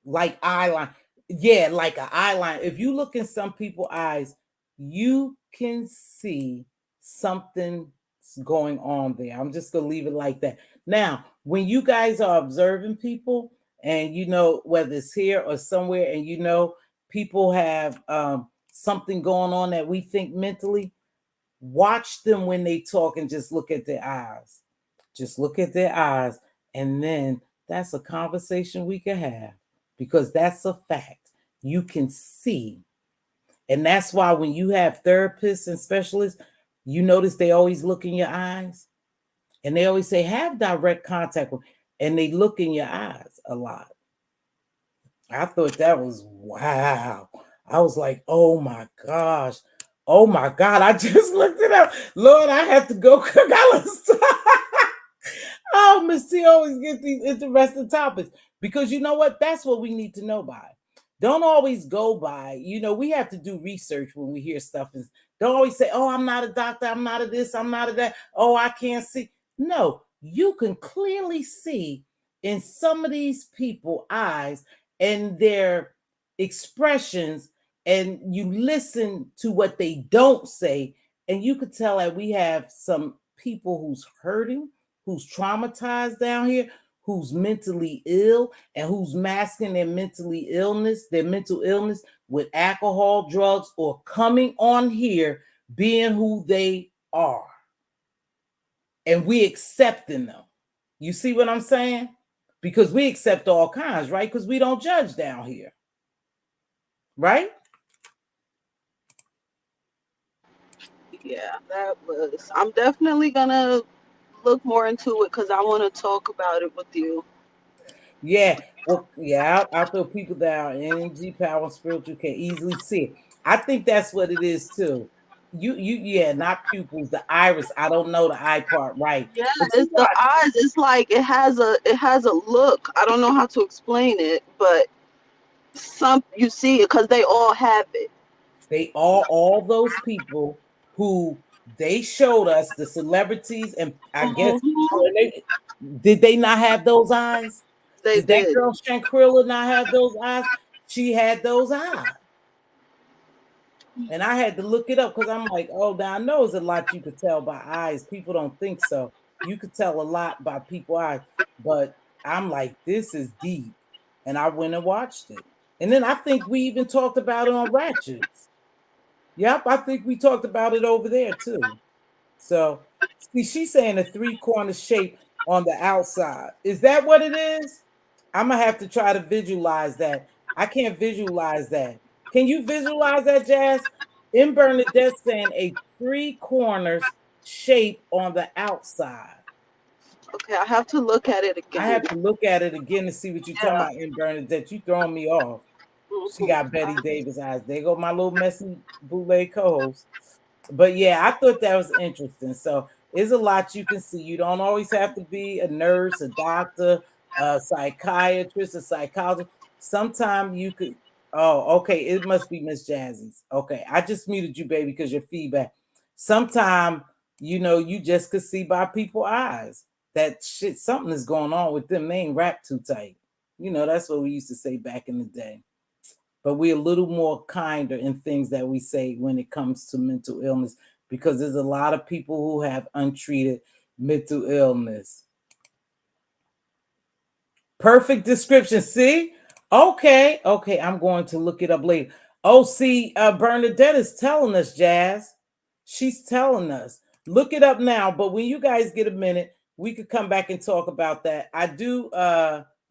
S1: like eyeline. Yeah, like an eyeline. If you look in some people's eyes, you can see something going on there. I'm just gonna leave it like that. Now, when you guys are observing people, and you know whether it's here or somewhere, and you know people have something going on that we think mentally, watch them when they talk and just look at their eyes. Just look at their eyes, and then that's a conversation we can have, because that's a fact. You can see. And that's why when you have therapists and specialists, you notice they always look in your eyes, and they always say, have direct contact with, and they look in your eyes a lot. I thought that was wow. I was like, oh my gosh. Oh my God. I just looked it up. Lord, I have to go cook. I was Oh, Miss T always gets these interesting topics, because you know what? That's what we need to know by. Don't always go by, we have to do research when we hear stuff. And don't always say, oh, I'm not a doctor, I'm not a this, I'm not a that, oh, I can't see. No, you can clearly see in some of these people' eyes and their expressions, and you listen to what they don't say, and you could tell that we have some people who's hurting, who's traumatized down here, who's mentally ill, and who's masking their mental illness with alcohol, drugs, or coming on here being who they are. And we accepting them. You see what I'm saying? Because we accept all kinds, right? Because we don't judge down here. Right?
S4: Yeah, that was. I'm definitely gonna look more into it because I want to talk about it with you.
S1: Yeah. Well, yeah, I feel people that are energy, power, and spiritual can easily see it. I think that's what it is too. Yeah, not pupils, the iris. I don't know the eye part right.
S4: Yeah,
S1: But you
S4: it's the
S1: watch,
S4: eyes. It's like it has a look. I don't know how to explain it, but some you see it because they all have it.
S1: they all those people who they showed us, the celebrities, and I guess
S4: Hmm.
S1: did they not have those eyes?
S4: They
S1: Did that
S4: did.
S1: girl Shankrilla not have those eyes? She had those eyes. And I had to look it up because I'm like, oh, now I know it's a lot you could tell by eyes. People don't think so. You could tell a lot by people's eyes, but I'm like, this is deep. And I went and watched it. And then I think we even talked about it on Ratchets. Yep, I think we talked about it over there too. So, see, she's saying a three-corner shape on the outside. Is that what it is? I'm gonna have to try to visualize that. I can't visualize that. Can you visualize that, Jazz? In Bernadette saying a three corners shape on the outside.
S4: Okay, I have to look at it
S1: I
S4: again.
S1: have to look at it again to see what you're talking
S4: Yeah.
S1: about in Bernadette. You throwing me off. She
S4: Hmm.
S1: got Betty Davis eyes. There go my little messy bootleg co-host. But yeah, I thought that was interesting. So there's a lot you can see. You don't always have to be a nurse, a doctor, a psychiatrist, a psychologist. Sometimes you could. Oh, okay. It must be Miss Jazzy's. Okay, I just muted you, baby, because your feedback. Sometimes you just could see by people's eyes that shit. Something is going on with them. They ain't rap too tight. That's what we used to say back in the day, but we're a little more kinder in things that we say when it comes to mental illness, because there's a lot of people who have untreated mental illness. Perfect description. See? Okay. Okay. I'm going to look it up later. Oh, see, Bernadette is telling us, Jazz. She's telling us. Look it up now. But when you guys get a minute, we could come back and talk about that. I do.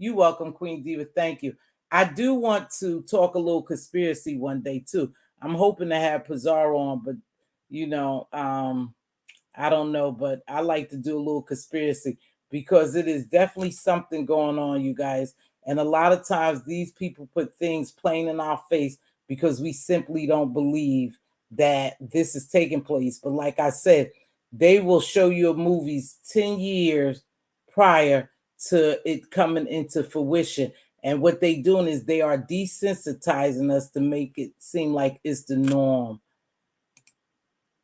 S1: You welcome, Queen Diva. Thank you. I do want to talk a little conspiracy one day too. I'm hoping to have Pizarro on, but you know, um, I don't know, but I like to do a little conspiracy because it is definitely something going on, you guys. And a lot of times these people put things plain in our face because we simply don't believe that this is taking place. But like I said, they will show you movies 10 years prior to it coming into fruition. And what they doing is they are desensitizing us to make it seem like it's the norm.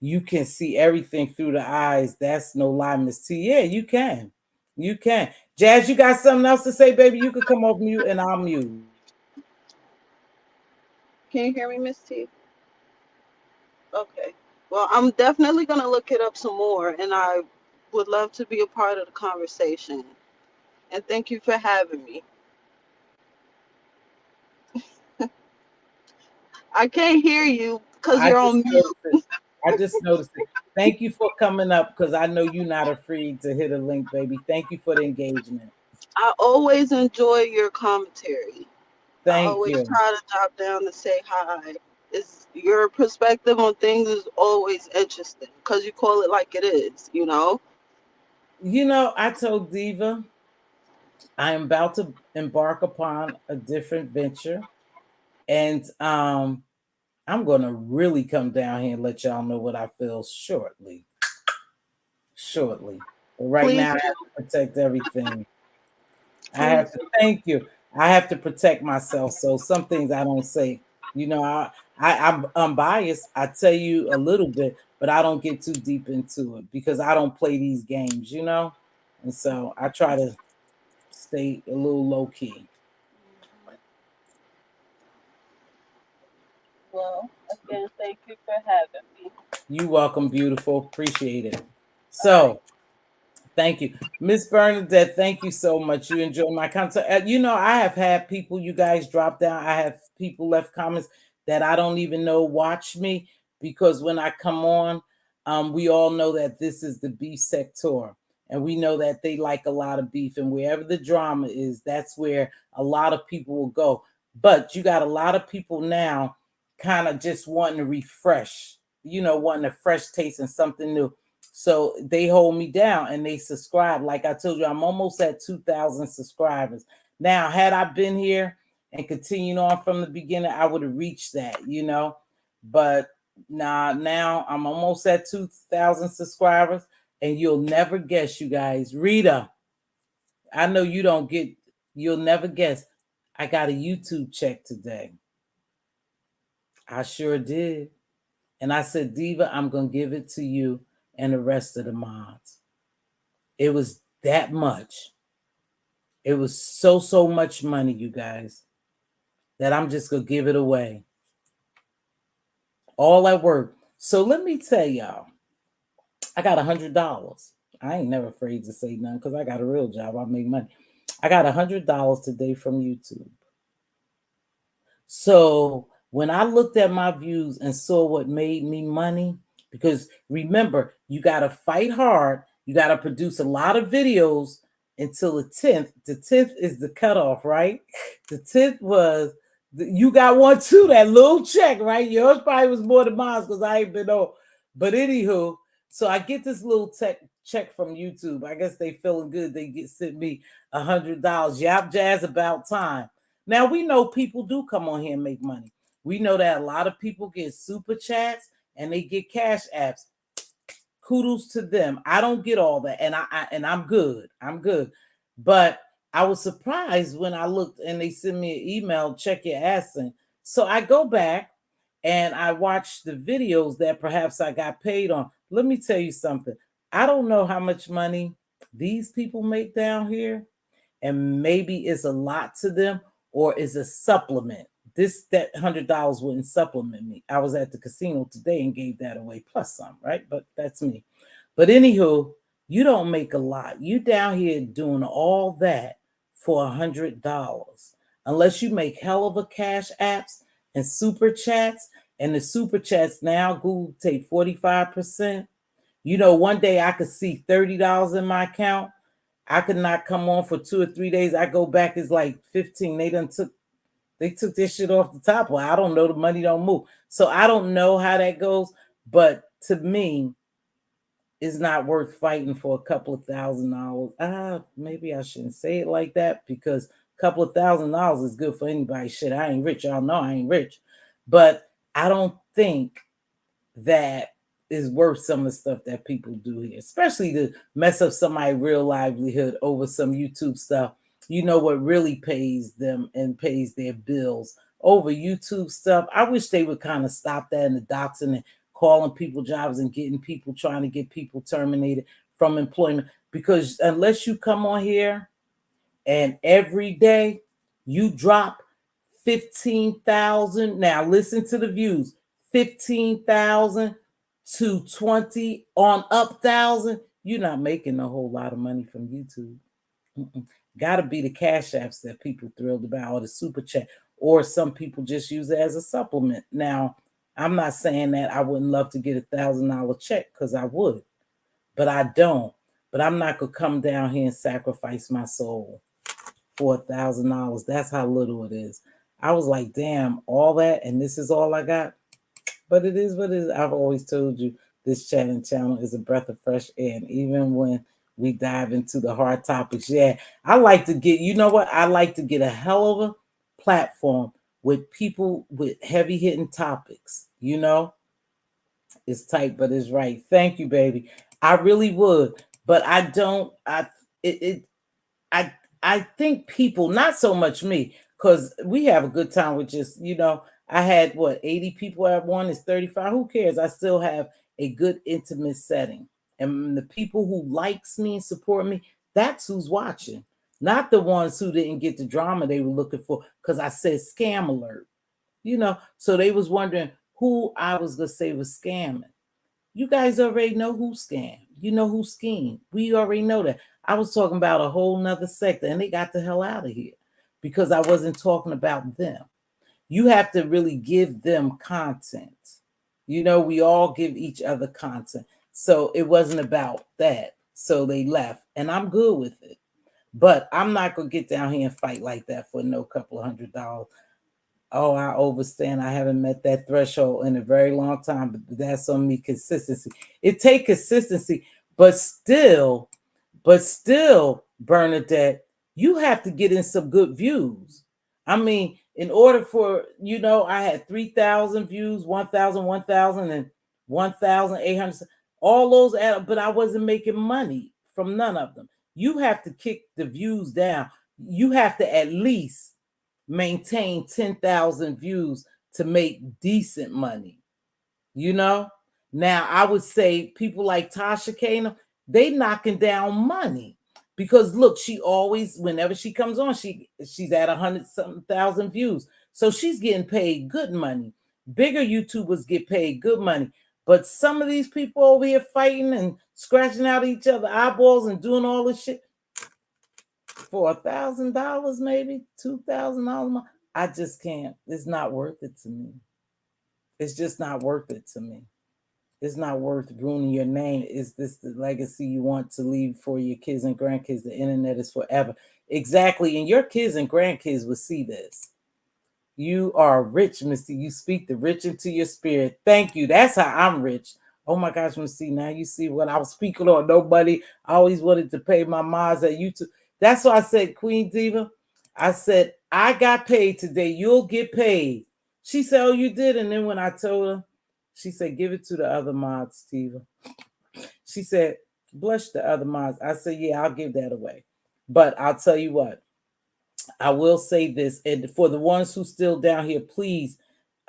S1: You can see everything through the eyes. That's no lie, Miss T. Yeah, you can. You can. Jazz, you got something else to say, baby? You could come off mute and I'll mute.
S4: Can you hear me, Miss T? Okay. Well, I'm definitely going to look it up some more, and I would love to be a part of the conversation. And thank you for having me. I can't hear you because
S1: I
S4: you're
S1: just
S4: on
S1: noticed
S4: mute.
S1: it. I just noticed it. Thank you for coming up because I know you're not afraid to hit a link, baby. Thank you for the engagement.
S4: I always enjoy your commentary. I
S1: Thank
S4: always
S1: you.
S4: try to drop down to say hi. It's your perspective on things is always interesting because you call it like it is, you know?
S1: You know, I told Diva I am about to embark upon a different venture. And I'm gonna really come down here and let y'all know what I feel shortly. Shortly. But right
S4: Please
S1: now I
S4: do.
S1: have to protect everything. I have
S4: Please
S1: to
S4: do.
S1: thank you. I have to protect myself. So some things I don't say. You know, I'm unbiased. I tell you a little bit, but I don't get too deep into it because I don't play these games, you know? And so I try to stay a little low key.
S4: Well, again, thank you for having me.
S1: You welcome, beautiful. Appreciate it.
S4: All right.
S1: So thank you. Miss Bernadette, thank you so much. You enjoy my content. You know, I have had people, you guys drop down. I have people left comments that I don't even know watch me because when I come on, we all know that this is the beef sector. And we know that they like a lot of beef. And wherever the drama is, that's where a lot of people will go. But you got a lot of people now kind of just wanting to refresh, you know, wanting a fresh taste and something new. So they hold me down and they subscribe. Like I told you, I'm almost at 2,000 subscribers. Now, had I been here and continued on from the beginning, I would have reached that, you know. But nah, now I'm almost at 2,000 subscribers. And you'll never guess, you guys. Rita, I know you don't get, you'll never guess. I got a YouTube check today. I sure did. And I said, Diva, I'm going to give it to you and the rest of the mods. It was that much. It was so much money, you guys, that I'm just gonna give it away. All at work. So let me tell y'all, I got $100. I ain't never afraid to say nothing because I got a real job. I make money. I got $100 today from YouTube. So when I looked at my views and saw what made me money, because remember, you got to fight hard, you got to produce a lot of videos until the 10th. The 10th is the cutoff, right? The 10th was, you got one too, that little check, right? Yours probably was more than mine because I ain't been on. But anywho, so I get this little check from YouTube. I guess they feeling good. They sent me $100. Yap jazz about time. Now we know people do come on here and make money. We know that a lot of people get super chats and they get cash apps. Kudos to them. I don't get all that, and I'm good. I'm good. But I was surprised when I looked and they sent me an email, check your ass in. So I go back and I watch the videos that perhaps I got paid on. Let me tell you something. I don't know how much money these people make down here, and maybe it's a lot to them or is a supplement. That $100 wouldn't supplement me. I was at the casino today and gave that away plus some, right? But that's me. But anywho, you don't make a lot. You down here doing all that for $100, unless you make hell of a cash apps and super chats. And the super chats now, Google take 45%. You know, one day I could see $30 in my account. I could not come on for 2 or 3 days. I go back, it's like 15. They took this shit off the top. Well, I don't know. The money don't move. So I don't know how that goes. But to me, it's not worth fighting for a couple of $1,000. Maybe I shouldn't say it like that because a couple of $1,000 is good for anybody. Shit, I ain't rich. Y'all know I ain't rich. But I don't think that is worth some of the stuff that people do here, especially to mess up somebody's real livelihood over some YouTube stuff. You know what really pays them and pays their bills over YouTube stuff. I wish they would kind of stop that in the doxing and calling people jobs and getting people, trying to get people terminated from employment. Because unless you come on here and every day you drop 15,000, now listen to the views, 15,000 to 20 on up thousand, you're not making a whole lot of money from YouTube. Got to be the cash apps that people thrilled about, or the super chat, or some people just use it as a supplement. Now, I'm not saying that I wouldn't love to get $1,000 check, because I would, but I don't. But I'm not gonna come down here and sacrifice my soul for $1,000. That's how little it is. I was like, damn, all that, and this is all I got. But it is what it is. I've always told you this chatting channel is a breath of fresh air. And even when we dive into the hard topics, yeah, I like to get, you know what? I like to get a hell of a platform with people with heavy hitting topics. You know, it's tight, but it's right. Thank you, baby. I really would, but I don't. I I think people, not so much me, because we have a good time with just, I had what, 80 people at one, is 35. Who cares? I still have a good intimate setting. And the people who likes me and support me, that's who's watching. Not the ones who didn't get the drama they were looking for, because I said scam alert. So they was wondering who I was gonna say was scamming. You guys already know who scammed. You know who schemed. We already know that. I was talking about a whole nother sector, and they got the hell out of here because I wasn't talking about them. You have to really give them content. We all give each other content. So it wasn't about that. So they left, and I'm good with it. But I'm not going to get down here and fight like that for no couple of $100. Oh, I overstand. I haven't met that threshold in a very long time, but that's on me. Consistency. It take consistency, but still, Bernadette, you have to get in some good views. I mean, in order for, I had 3,000 views, 1,000, 1,000, and 1,800, all those add up, but I wasn't making money from none of them. You have to kick the views down. You have to at least maintain 10,000 views to make decent money. Now I would say people like Tasha Kano, they knocking down money, because look, she always, whenever she comes on, she's at 100-something thousand views, so she's getting paid good money. Bigger YouTubers get paid good money, but some of these people over here fighting and scratching out each other eyeballs and doing all this shit for $1,000, maybe $2,000. I just can't. It's not worth it to me. It's just not worth it to me. It's not worth ruining your name. Is this the legacy you want to leave for your kids and grandkids? The internet is forever. Exactly. And your kids and grandkids will see this. You are rich, Misty. You speak the rich into your spirit. Thank you. That's how I'm rich. Oh my gosh, Misty. Now you see what I was speaking on. Nobody. I always wanted to pay my moms at YouTube. That's why I said, Queen Diva, I said, I got paid today. You'll get paid. She said, oh, you did. And then when I told her, she said, give it to the other mods, Tiva. She said, blush the other mods. I said, yeah, I'll give that away. But I'll tell you what, I will say this. And for the ones who still down here, please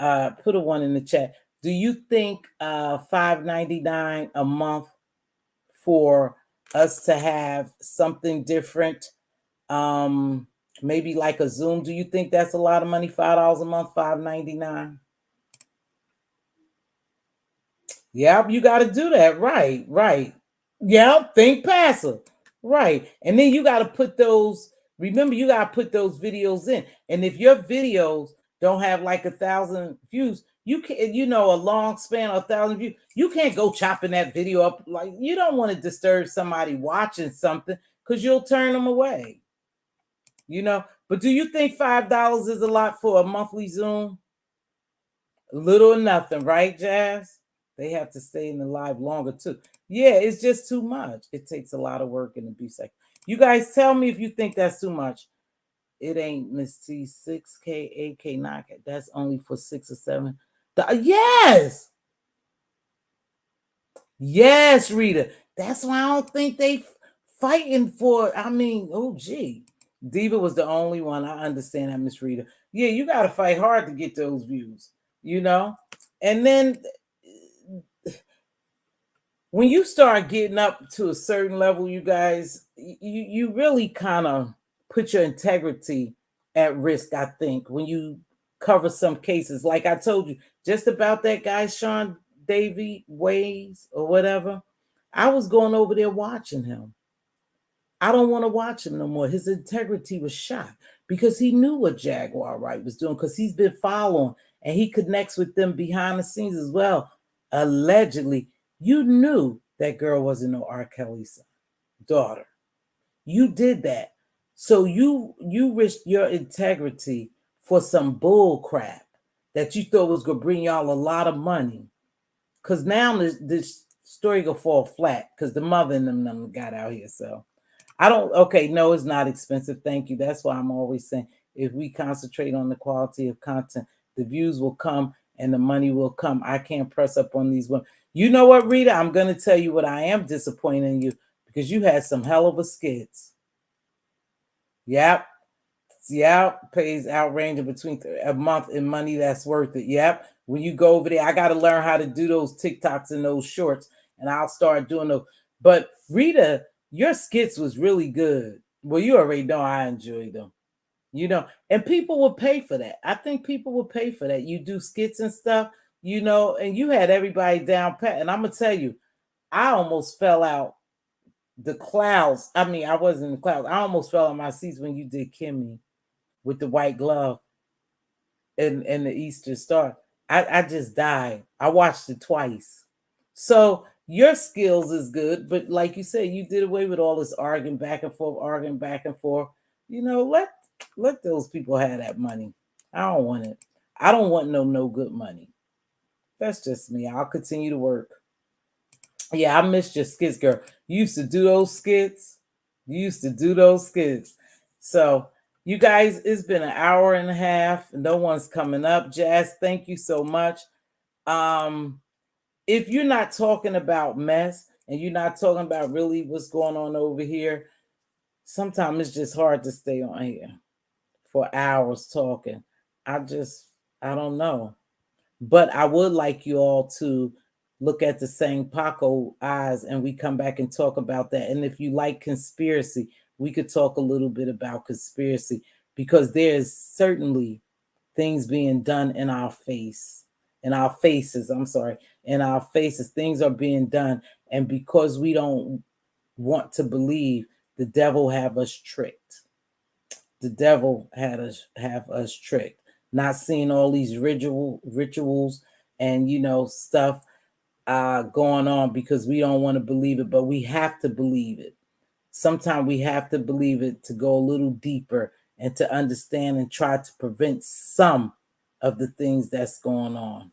S1: put a one in the chat. Do you think $5.99 a month for us to have something different, maybe like a Zoom, do you think that's a lot of money? $5 a month, $5.99? Yep, you got to do that. Right. Yep, think passive. Right. And then you got to put those, remember, you got to put those videos in. And if your videos don't have like 1,000 views, you can, a long span of 1,000 views, you can't go chopping that video up. Like, you don't want to disturb somebody watching something, because you'll turn them away. But do you think $5 is a lot for a monthly Zoom? Little or nothing, right, Jazz? They have to stay in the live longer too. Yeah, it's just too much. It takes a lot of work in the B section. You guys tell me if you think that's too much. It ain't, Miss T. 6K, 8K, 9K. That's only for 6 or 7. Yes. Yes, Rita. That's why I don't think they fighting for. I mean, oh gee. Diva was the only one. I understand that, Miss Rita. Yeah, you got to fight hard to get those views, And then when you start getting up to a certain level, you guys, you really kind of put your integrity at risk, I think, when you cover some cases. Like I told you, just about that guy, Sean Davy ways or whatever, I was going over there watching him. I don't want to watch him no more. His integrity was shot because he knew what Jaguar Wright was doing because he's been following and he connects with them behind the scenes as well. Allegedly, you knew that girl wasn't no R. Kelly's daughter. You did that. So you risked your integrity for some bull crap that you thought was gonna bring y'all a lot of money. Cause now this story gonna fall flat because the mother and them got out here. So I don't, okay, no, it's not expensive. Thank you. That's why I'm always saying if we concentrate on the quality of content, the views will come and the money will come. I can't press up on these women. You know what, Rita? I'm going to tell you what I am disappointed in you because you had some hell of a skits. Yep. Yep. Pays outranging between a month and money that's worth it. Yep. When you go over there, I got to learn how to do those TikToks and those shorts, and I'll start doing those. But Rita, your skits was really good. Well, you already know I enjoyed them. You know, and people will pay for that. I think people will pay for that. You do skits and stuff, you know, and you had everybody down pat. And I'm gonna tell you, I almost fell out the clouds. I mean, I wasn't in the clouds. I almost fell on my seats when you did Kimmy with the white glove and the Easter Star. I just died. I watched it twice. So your skills is good, but like you said, you did away with all this arguing back and forth, arguing back and forth. You know, let those people have that money. I don't want it. I don't want no good money. That's just me. I'll continue to work. Yeah, I missed your skits, girl. You used to do those skits. You used to do those skits. So you guys, it's been an hour and a half. No one's coming up. Jazz, thank you so much. If you're not talking about mess and you're not talking about really what's going on over here, sometimes it's just hard to stay on here for hours talking. I don't know. But I would like you all to look at the same Paco eyes and we come back and talk about that. And if you like conspiracy, we could talk a little bit about conspiracy because there's certainly things being done in our face, in our faces. I'm sorry, in our faces, things are being done. And because we don't want to believe, the devil have us tricked. The devil have us tricked. Not seeing all these rituals and stuff going on because we don't want to believe it, but we have to believe it. Sometimes we have to believe it to go a little deeper and to understand and try to prevent some of the things that's going on.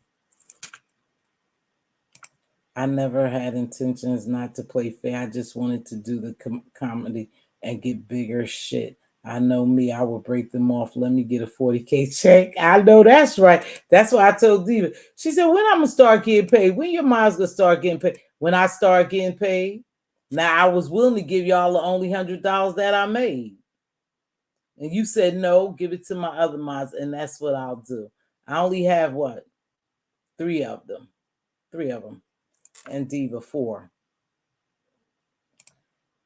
S1: I never had intentions not to play fair. I just wanted to do the comedy and get bigger shit. I know me, I will break them off. Let me get a 40K check. I know that's right. That's why I told Diva. She said, when I'm going to start getting paid? When your mom's going to start getting paid? When I start getting paid? Now, I was willing to give y'all the only $100 that I made. And you said, no, give it to my other moms. And that's what I'll do. I only have what? 3 of them. 3 of them. And Diva 4.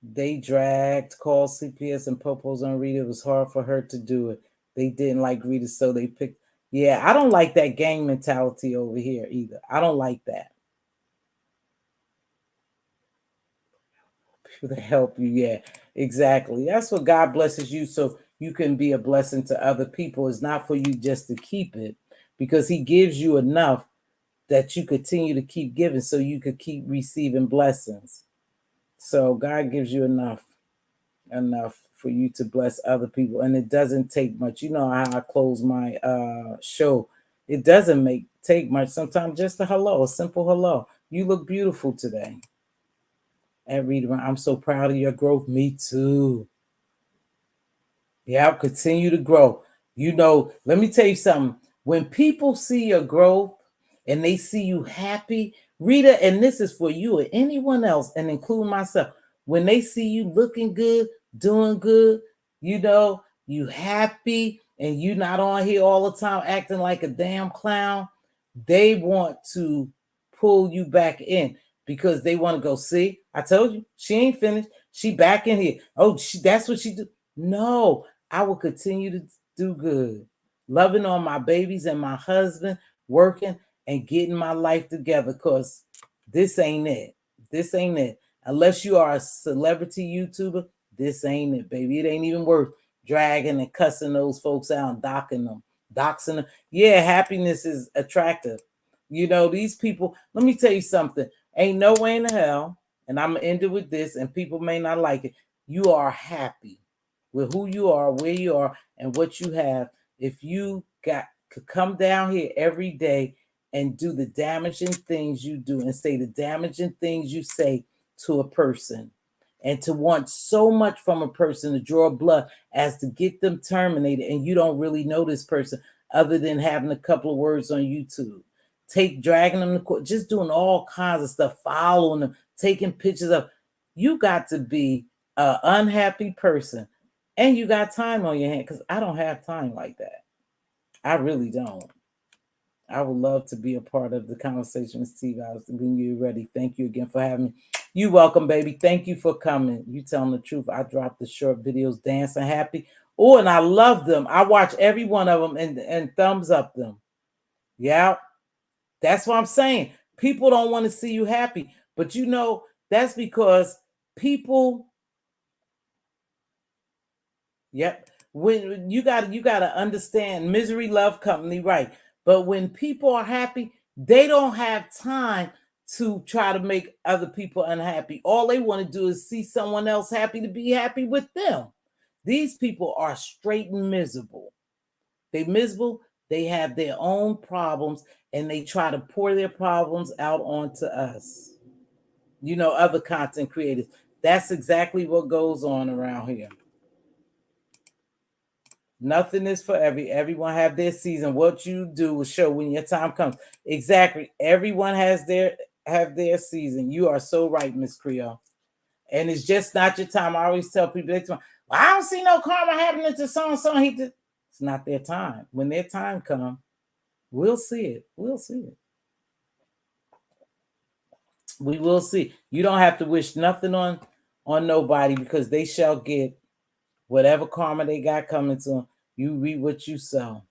S1: They dragged, called CPS and Popos on Rita. It was hard for her to do it. They didn't like Rita, so they picked. Yeah, I don't like that gang mentality over here either. I don't like that. People to help you. Yeah, exactly. That's what God blesses you so you can be a blessing to other people. It's not for you just to keep it because he gives you enough that you continue to keep giving so you could keep receiving blessings. So God gives you enough for you to bless other people. And it doesn't take much. You know how I close my show. It doesn't take much. Sometimes just a hello, a simple hello. You look beautiful today. And Rita, I'm so proud of your growth. Me too. Yeah, I'll continue to grow. Let me tell you something. When people see your growth and they see you happy, Rita, and this is for you or anyone else, and including myself, when they see you looking good, doing good, you happy, and you not on here all the time acting like a damn clown, they want to pull you back in because they want to go, see, I told you, she ain't finished. She back in here. Oh, that's what she do. No, I will continue to do good. Loving on my babies and my husband, working, and getting my life together, because this ain't it. This ain't it. Unless you are a celebrity YouTuber, this ain't it, baby. It ain't even worth dragging and cussing those folks out and doxing them. Yeah, happiness is attractive. You know, these people, let me tell you something. Ain't no way in hell, and I'm going to end it with this, and people may not like it. You are happy with who you are, where you are, and what you have. If you could come down here every day and do the damaging things you do and say the damaging things you say to a person, and to want so much from a person to draw blood as to get them terminated, and you don't really know this person other than having a couple of words on YouTube, dragging them to court, just doing all kinds of stuff, following them, taking pictures of, you got to be an unhappy person, and you got time on your hand, because I don't have time like that. I really don't. I would love to be a part of the conversation with Mz.Teavalocity when you're ready. Thank you again for having me. You welcome, baby. Thank you for coming. You telling the truth. I dropped the short videos, dancing happy. Oh, and I love them. I watch every one of them and thumbs up them. Yeah, that's what I'm saying. People don't want to see you happy, but you know that's because people. Yep. When you gotta understand, misery love company, right? But when people are happy, they don't have time to try to make other people unhappy. All they want to do is see someone else happy to be happy with them. These people are straight miserable. They miserable, they have their own problems, and they try to pour their problems out onto us. You know, other content creators. That's exactly what goes on around here. Nothing is for everyone have their season. What you do will show when your time comes. Exactly. Everyone has their season. You are so right, Miss Creole. And it's just not your time. I always tell people, well, I don't see no karma happening to so-and-so. It's not their time. When their time comes, we'll see it. We'll see it. We will see. You don't have to wish nothing on nobody, because they shall get whatever karma they got coming to them. You reap what you sow.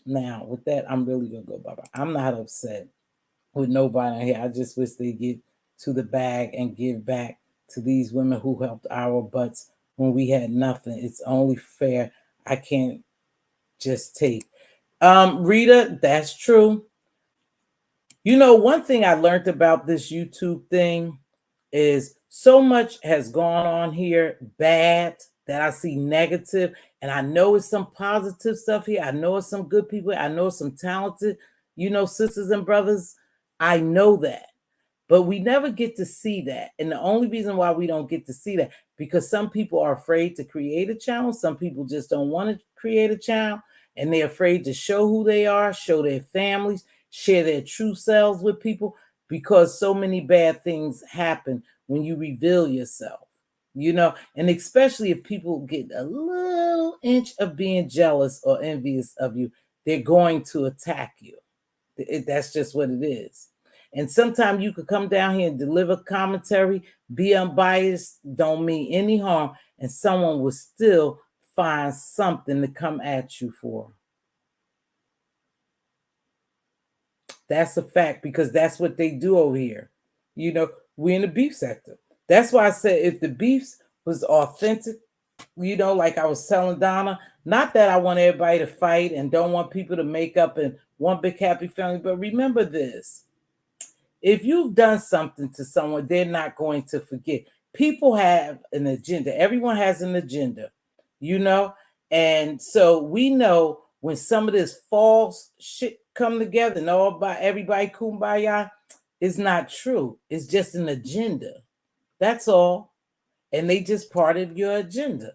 S1: Now, with that, I'm really going to go bye-bye. I'm not upset with nobody here. I just wish they get to the bag and give back to these women who helped our butts when we had nothing. It's only fair. I can't just take. Rita, that's true. You know, one thing I learned about this YouTube thing is so much has gone on here bad that I see negative, and I know it's some positive stuff here. I know it's some good people. I know some talented, sisters and brothers. I know that, but we never get to see that. And the only reason why we don't get to see that, because some people are afraid to create a channel. Some people just don't want to create a channel, and they're afraid to show who they are, show their families, share their true selves with people, because so many bad things happen when you reveal yourself, and especially if people get a little inch of being jealous or envious of you, they're going to attack you. That's just what it is. And sometimes you could come down here and deliver commentary, be unbiased, don't mean any harm, and someone will still find something to come at you for. That's a fact, because that's what they do over here. We're in the beef sector. That's why I said if the beefs was authentic, like I was telling Donna, not that I want everybody to fight and don't want people to make up in one big happy family, but remember this. If you've done something to someone, they're not going to forget. People have an agenda. Everyone has an agenda, and so we know when some of this false shit come together and all about everybody kumbaya, it's not true. It's just an agenda. That's all. And they just part of your agenda.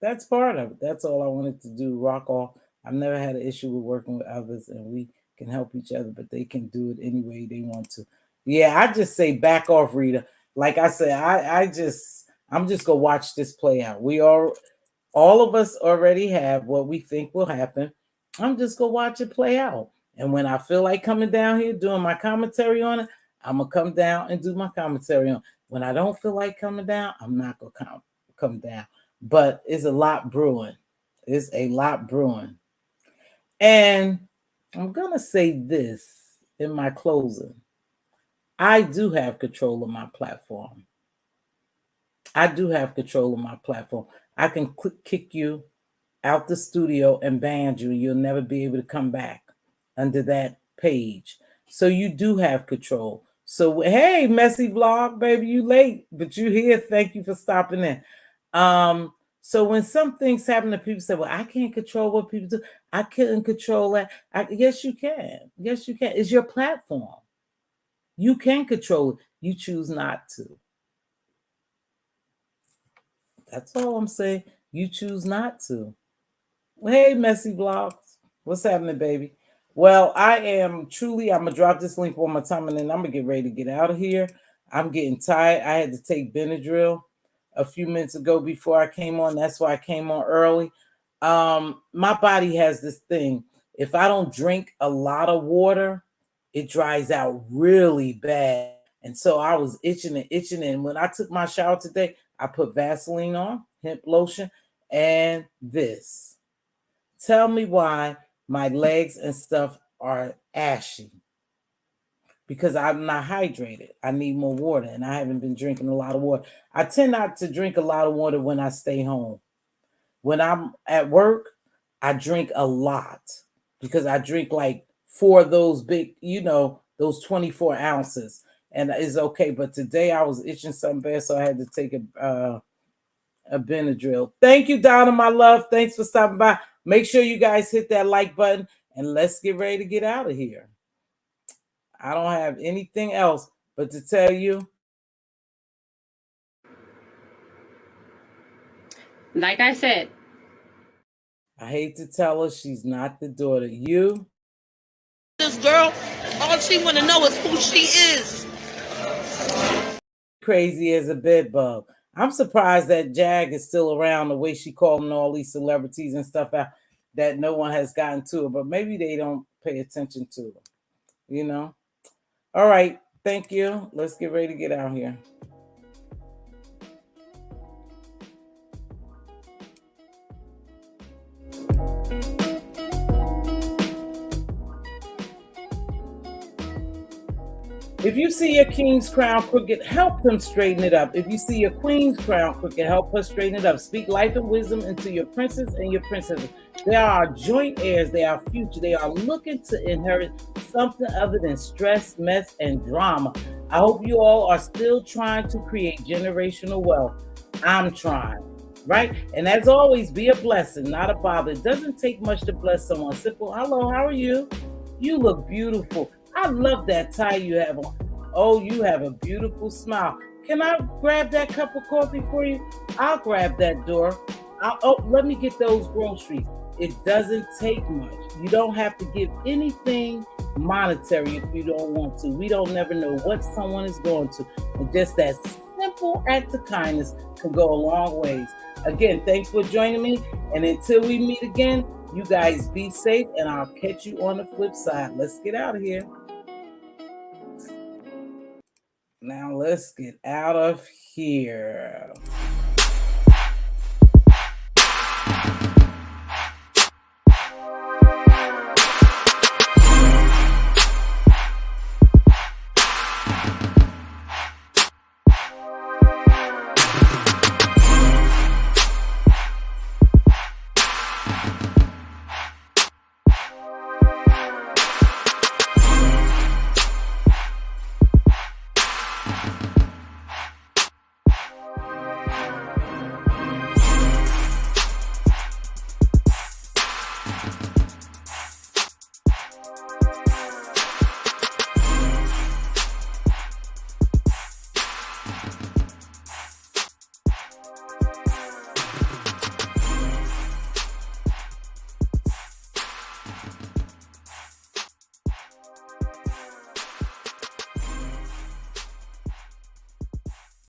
S1: That's part of it. That's all I wanted to do. Rock off. I've never had an issue with working with others, and we can help each other, but they can do it any way they want to. Yeah, I just say back off, Rita. Like I said, I'm just gonna watch this play out. All of us already have what we think will happen. I'm just gonna watch it play out. And when I feel like coming down here doing my commentary on it, I'm gonna come down and do my commentary on it. When I don't feel like coming down, I'm not gonna come down. But it's a lot brewing. It's a lot brewing. And I'm going to say this in my closing. I do have control of my platform. I do have control of my platform. I can kick you out the studio and ban you. You'll never be able to come back under that page. So you do have control. So hey, messy vlog, baby, you late, but you here. Thank you for stopping in. So when some things happen to people say, well, I can't control what people do. I couldn't control that. Yes, you can. Yes, you can. It's your platform. You can control it. You choose not to. That's all I'm saying. You choose not to. Hey, messy vlogs. What's happening, baby? Well, I'm going to drop this link one more time and then I'm going to get ready to get out of here. I'm getting tired. I had to take Benadryl a few minutes ago before I came on. That's why I came on early. My body has this thing. If I don't drink a lot of water, it dries out really bad. And so I was itching and itching. And when I took my shower today, I put Vaseline on, hemp lotion, and this. Tell me why my legs and stuff are ashy. Because I'm not hydrated. I need more water, and I haven't been drinking a lot of water. I tend not to drink a lot of water when I stay home. When I'm at work, I drink a lot because I drink like 4 of those big, those 24 ounces, and it's okay. But today I was itching something bad, so I had to take a Benadryl. Thank you, Donna, my love. Thanks for stopping by. Make sure you guys hit that like button, and let's get ready to get out of here. I don't have anything else but to tell you.
S2: Like I said,
S1: I hate to tell her she's not the daughter. You.
S3: This girl, all she want to know is who she is.
S1: Crazy as a bed bug. I'm surprised that Jag is still around the way she called all these celebrities and stuff out that no one has gotten to her, but maybe they don't pay attention to her, All right. Thank you. Let's get ready to get out here. If you see your king's crown crooked, help them straighten it up. If you see your queen's crown crooked, help her straighten it up. Speak life and wisdom into your princes and your princesses. They are joint heirs. They are future. They are looking to inherit something other than stress, mess, and drama. I hope you all are still trying to create generational wealth. I'm trying, right? And as always, be a blessing, not a bother. It doesn't take much to bless someone. Simple, hello, how are you? You look beautiful. I love that tie you have on. Oh, you have a beautiful smile. Can I grab that cup of coffee for you? I'll grab that door. Let me get those groceries. It doesn't take much. You don't have to give anything monetary if you don't want to. We don't never know what someone is going to. And just that simple act of kindness can go a long ways. Again, thanks for joining me. And until we meet again, you guys be safe, and I'll catch you on the flip side. Let's get out of here. Now let's get out of here.